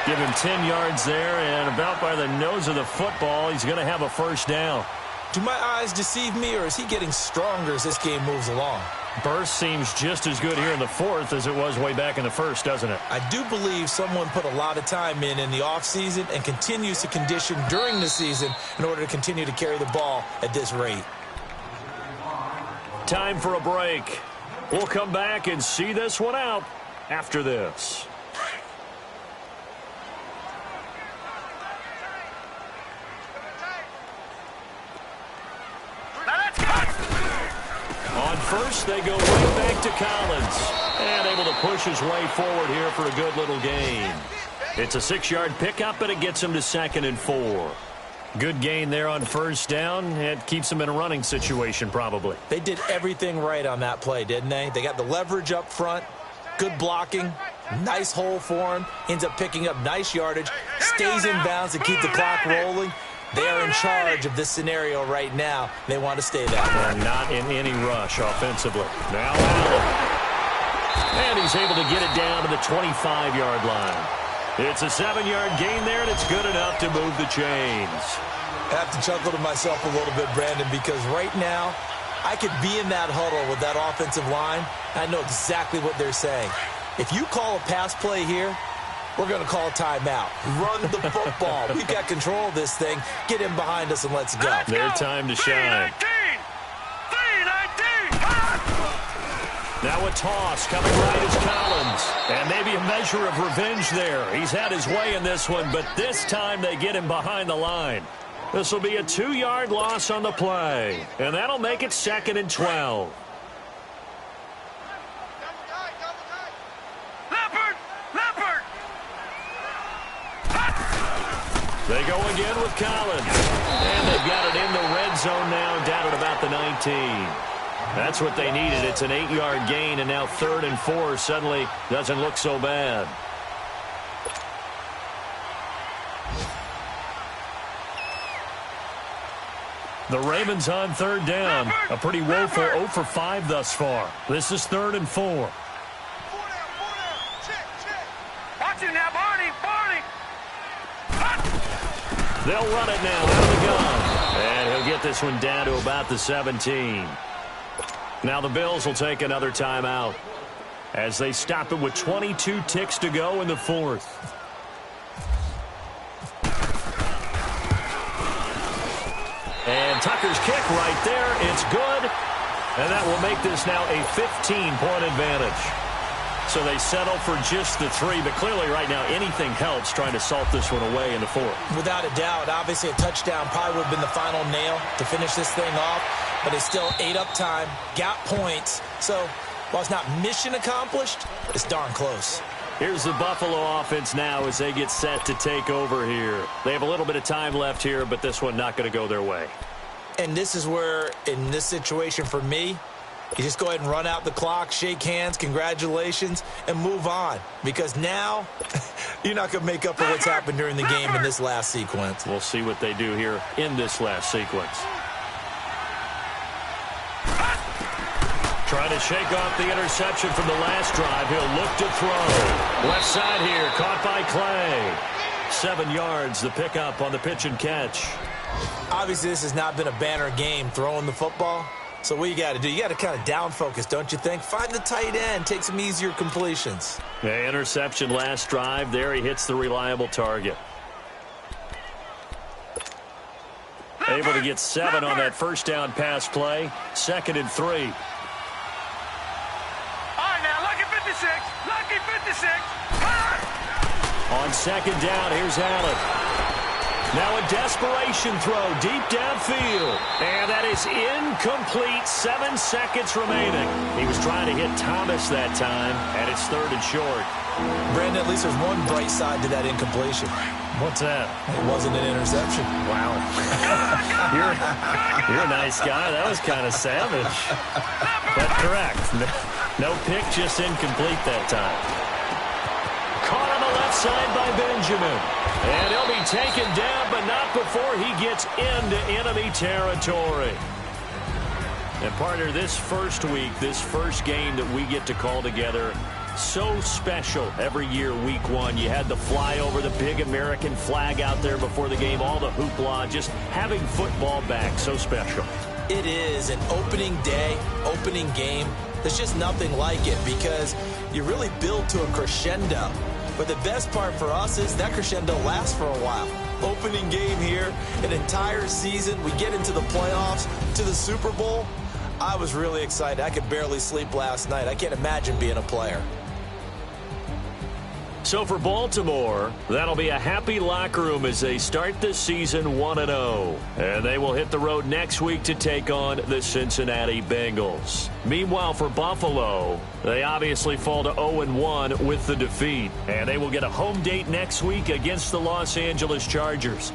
Give him 10 yards there, and about by the nose of the football, he's going to have a 1st down. Do my eyes deceive me, or is he getting stronger as this game moves along? Burst seems just as good here in the 4th as it was way back in the 1st, doesn't it? I do believe someone put a lot of time in the offseason and continues to condition during the season in order to continue to carry the ball at this rate. Time for a break. We'll come back and see this one out after this. On first, they go right back to Collins. And able to push his way forward here for a good little gain. It's a 6-yard pickup, and it gets him to 2nd and 4. Good gain there on 1st down. It keeps them in a running situation, probably. They did everything right on that play, didn't they? They got the leverage up front, good blocking, nice hole for him, ends up picking up nice yardage, stays in bounds to keep the clock rolling. They are in charge of this scenario right now. They want to stay that way. And not in any rush offensively. Now Allen. And he's able to get it down to the 25-yard line. It's a 7-yard gain there, and it's good enough to move the chains. I have to chuckle to myself a little bit, Brandon, because right now I could be in that huddle with that offensive line. I know exactly what they're saying. If you call a pass play here, we're going to call a timeout. Run the football. We've got control of this thing. Get in behind us and let's go. Their time to shine. Now a toss coming right is Collins. And maybe a measure of revenge there. He's had his way in this one, but this time they get him behind the line. This will be a 2-yard loss on the play. And that'll make it 2nd and 12. They go again with Collins. And they've got it in the red zone now, down at about the 19. That's what they needed. It's an 8-yard gain, and now 3rd and 4 suddenly doesn't look so bad. The Ravens on 3rd down. A pretty woeful 0 for 5 thus far. This is 3rd and 4. Watch it now, Barney. They'll run it now out of the gun. And he'll get this one down to about the 17. Now the Bills will take another timeout as they stop it with 22 ticks to go in the 4th. And Tucker's kick right there. It's good. And that will make this now a 15-point advantage. So they settle for just the 3, but clearly right now anything helps trying to salt this one away in the 4th. Without a doubt, obviously a touchdown probably would have been the final nail to finish this thing off, but it's still ate up time, got points. So while it's not mission accomplished, it's darn close. Here's the Buffalo offense now as they get set to take over here. They have a little bit of time left here, but this one not going to go their way. And this is where, in this situation for me, you just go ahead and run out the clock, shake hands, congratulations, and move on. Because now, you're not going to make up for what's happened during the game in this last sequence. We'll see what they do here in this last sequence. Trying to shake off the interception from the last drive. He'll look to throw. Left side here, caught by Clay. 7 yards, the pickup on the pitch and catch. Obviously, this has not been a banner game throwing the football. So what you got to do, you got to kind of down focus, don't you think? Find the tight end, take some easier completions. The interception last drive. There he hits the reliable target. Able to get 7 on that first down pass play. 2nd and 3. All right, now, lucky 56. Lucky 56. On 2nd down, here's Allen. Now a desperation throw deep downfield. And that is incomplete. 7 seconds remaining. He was trying to hit Thomas that time, and it's 3rd and short. Brandon, at least there's one bright side to that incompletion. What's that? It wasn't an interception. Wow. you're a nice guy. That was kind of savage. That's correct. No pick, just incomplete that time. Caught on the left side by Benjamin. And he'll be taken down, but not before he gets into enemy territory. And partner, this first week, this first game that we get to call together, so special every year, week 1. You had the flyover, the big American flag out there before the game, all the hoopla, just having football back, so special. It is an opening day, opening game. There's just nothing like it because you really build to a crescendo. But the best part for us is that crescendo lasts for a while. Opening game here, an entire season. We get into the playoffs, to the Super Bowl. I was really excited. I could barely sleep last night. I can't imagine being a player. So for Baltimore, that'll be a happy locker room as they start this season 1-0. And they will hit the road next week to take on the Cincinnati Bengals. Meanwhile, for Buffalo, they obviously fall to 0-1 with the defeat. And they will get a home date next week against the Los Angeles Chargers.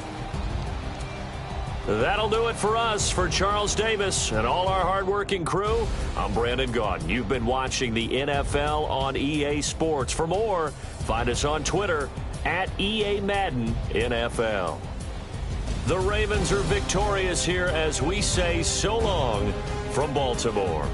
That'll do it for us. For Charles Davis and all our hardworking crew, I'm Brandon Gaudin. You've been watching the NFL on EA Sports. For more, find us on Twitter at EA Madden NFL. The Ravens are victorious here as we say so long from Baltimore.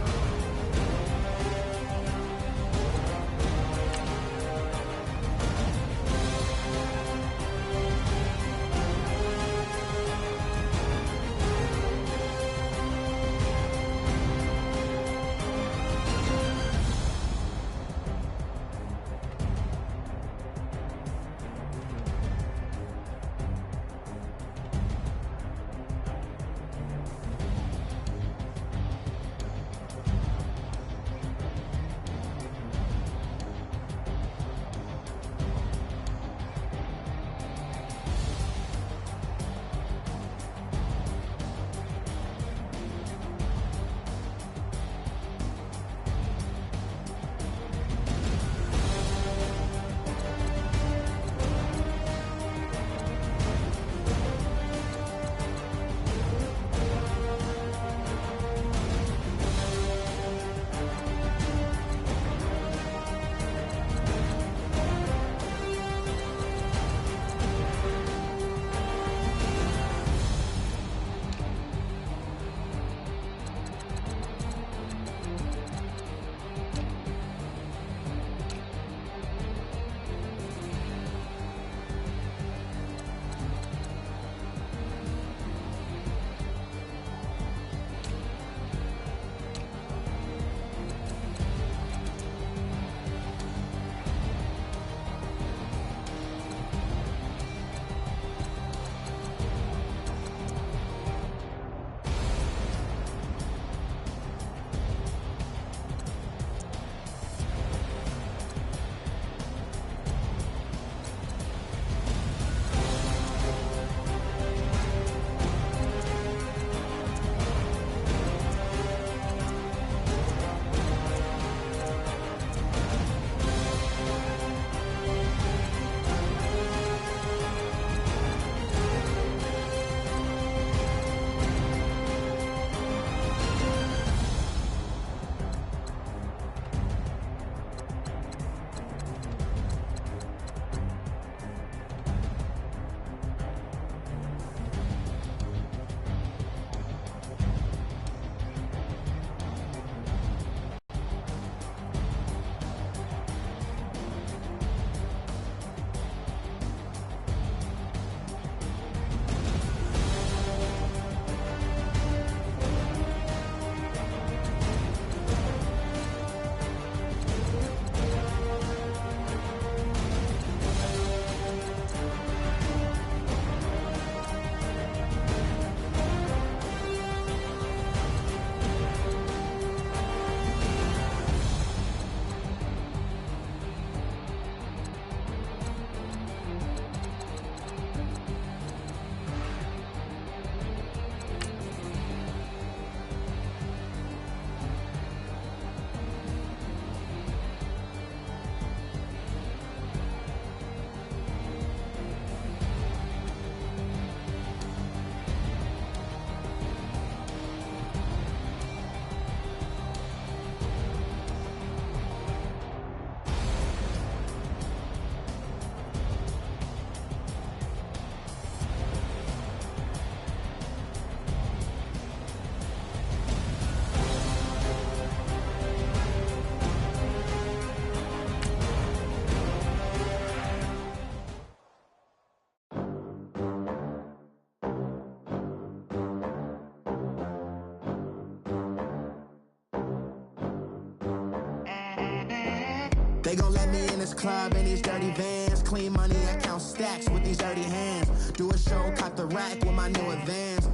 They gon' let me in this club in these dirty vans. Clean money, I count stacks with these dirty hands. Do a show, caught the rack with my new advance.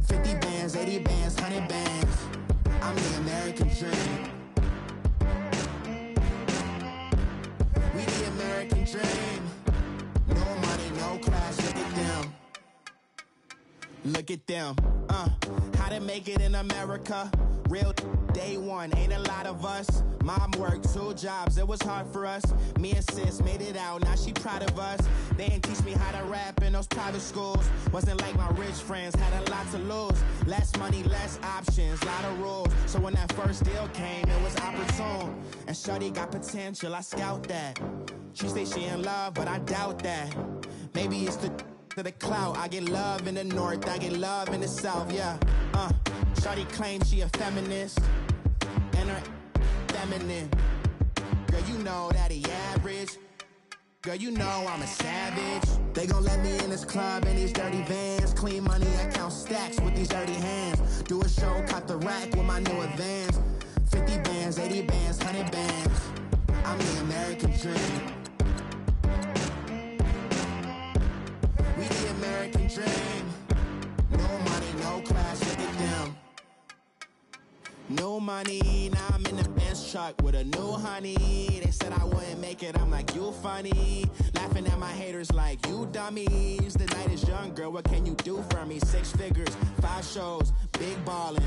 50 bands, 80 bands, 100 bands. I'm the American dream. We the American dream. No money, no class, look at them. Look at them, how to make it in America. Real day one, ain't a lot of us. Mom worked 2 jobs, it was hard for us. Me and sis made it out, now she proud of us. They didn't teach me how to rap in those private schools. Wasn't like my rich friends, had a lot to lose. Less money, less options, lot of rules. So when that first deal came, it was opportune. And shorty got potential, I scout that. She say she in love, but I doubt that. Maybe it's to the clout. I get love in the north, I get love in the south, yeah. Shawty claims she a feminist, and her feminine. Girl, you know that he average. Girl, you know I'm a savage. They gon' let me in this club in these dirty vans. Clean money, I count stacks with these dirty hands. Do a show, caught the rack with my new advance. 50 bands, 80 bands, 100 bands. I'm the American dream. We the American dream. No money, no class, look at them. No money, now I'm in the Benz truck with a new honey. They said I wouldn't make it, I'm like, you funny. Laughing at my haters like, you dummies. The night is young, girl, what can you do for me? 6 figures, 5 shows, big ballin'.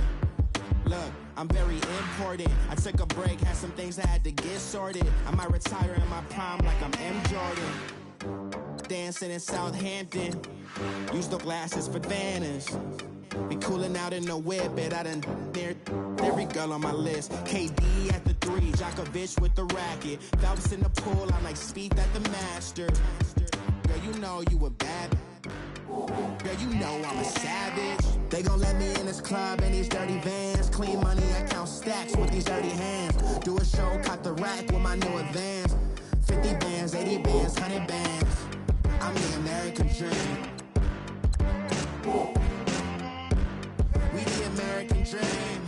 Look, I'm very important. I took a break, had some things I had to get sorted. I might retire in my prime like I'm M. Jordan. Dancing in Southampton, use the glasses for Vannas. Be cooling out in the whip, but I done near every girl on my list. KD at the 3, Djokovic with the racket. Phelps in the pool, I'm like Speed at the Masters. Girl, you know you a bad. Girl, you know I'm a savage. They gon' let me in this club in these dirty vans. Clean money, I count stacks with these dirty hands. Do a show, caught the rack with my new advance. 50 bands, 80 bands, 100 bands. I'm the American dream. We the American dream.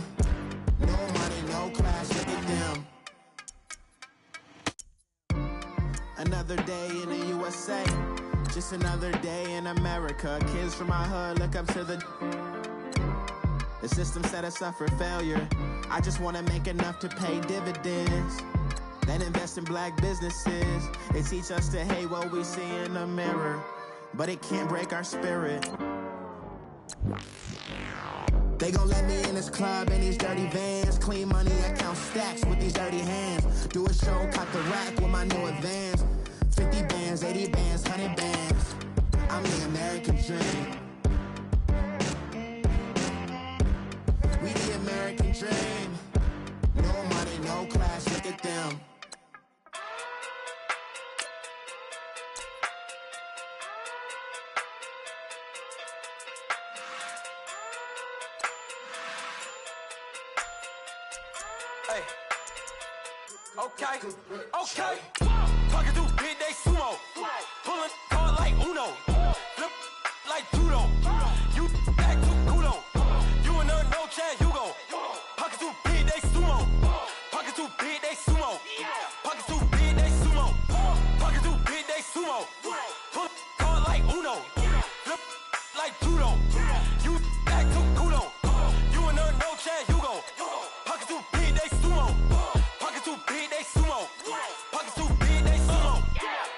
No money, no class, look at them. Another day in the USA. Just another day in America. Kids from my hood look up to the system set us up for failure. I just wanna make enough to pay dividends. Then invest in black businesses. They teach us to hate what we see in the mirror, but it can't break our spirit. They gon' let me in this club in these dirty vans. Clean money, I count stacks with these dirty hands. Do a show, caught the rack with my new advance. 50 bands, 80 bands, 100 bands. I'm the American dream. We the American dream. No money, no class, look at them. Hey. Okay. Talking to big day sumo. Pulling card like Uno. Flip like judo. You back to kudo. You and her no chance, you go. Pocket too big day sumo. Pocket too big day sumo. Pocket too big day sumo. Pocket too big day sumo. Pull card like Uno. Flip like judo. You back to kudo. You and her no chance, you go. Pocket too big day sumo. Pocket too big day sumo. Pocket too big day sumo.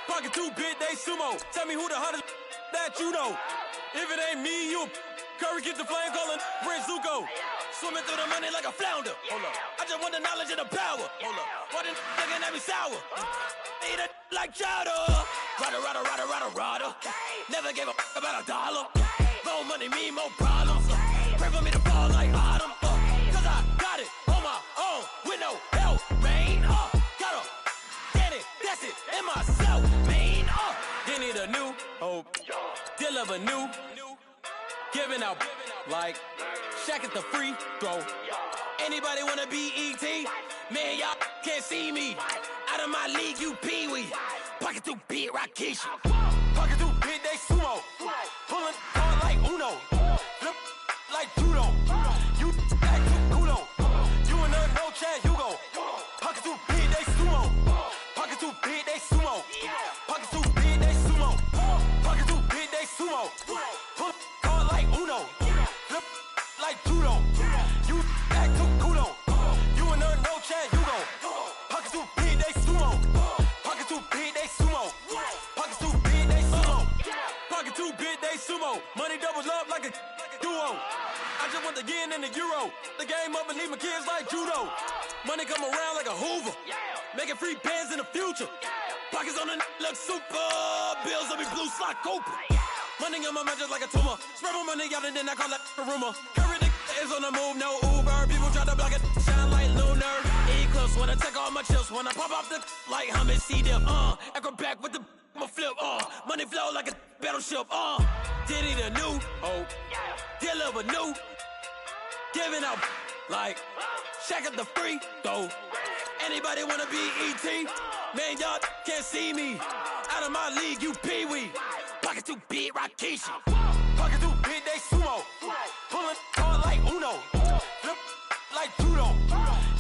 Pocket too big day sumo. Tell me who the hottest that you know. If it ain't me, you Curry get the flame calling Prince Zuko. Swimming through the money like a flounder. Hold up. I just want the knowledge and the power. Hold up. Why the looking at me sour? Eat it like chowder. Rada. Never gave a about a dollar. More money mean more problems. Pray for me to fall like autumn. Cause I got it on my own with no help, man. Gotta get it, that's it, in myself, man. They need a new hope. Deal of a new. Giving out like Shaq at the free throw. Anybody wanna be E.T.? Man, y'all can't see me. Out of my league, you pee-wee. Pocket too big, Rakishi. Pocket too big, they sumo. Pulling hard like Uno. Flip like judo. You back to kudo. You and her no chance, you go. Pocket too big, they sumo. Pocket was love like a duo. I just want the yen and the euro. The game up and leave my kids like judo. Money come around like a Hoover. Making free bands in the future. Pockets on the look super. Bills will be blue slot Cooper. Money on my mind just like a tumor. Spread my money out and then I call that a rumor. Curry is on the move, no Uber. People try to block it, shine like lunar. Eclipse when I take all my chips. When I pop off the like hummus, see them. Echo back with the I'ma flip. Money flow like a battleship. Diddy the new. Deliver new. Giving out like Shaq at the free throw. Anybody wanna be ET? Man, y'all can't see me. Out of my league, you pee-wee. Pocket too big, Rakishi. Pocket too big, they sumo. Pulling hard like Uno. Flip like judo.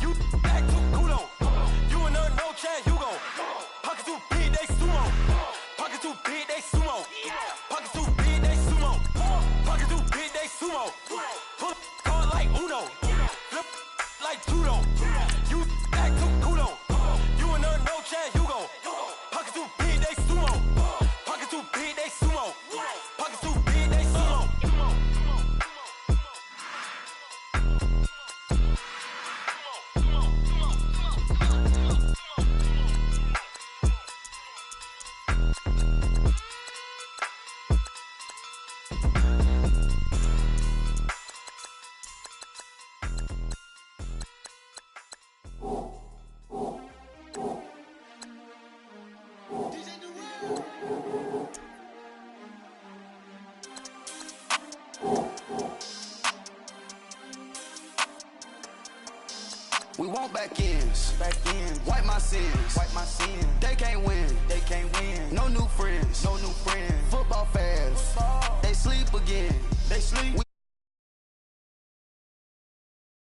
You act too culo. You and her, no chance, you go. Pocket too big, they sumo. Pocket too big, they sumo. Pocket too big, they sumo. Pocket too big, they sumo. Pull hard like Uno. Flip like judo. You act too culo. You and her, no chance, you go. Pocket too big, they sumo. Pocket too big, they sumo. Pocket too big, they sumo. We want back ends. Wipe my sins. They can't win. No new friends. Football fans. They sleep again. We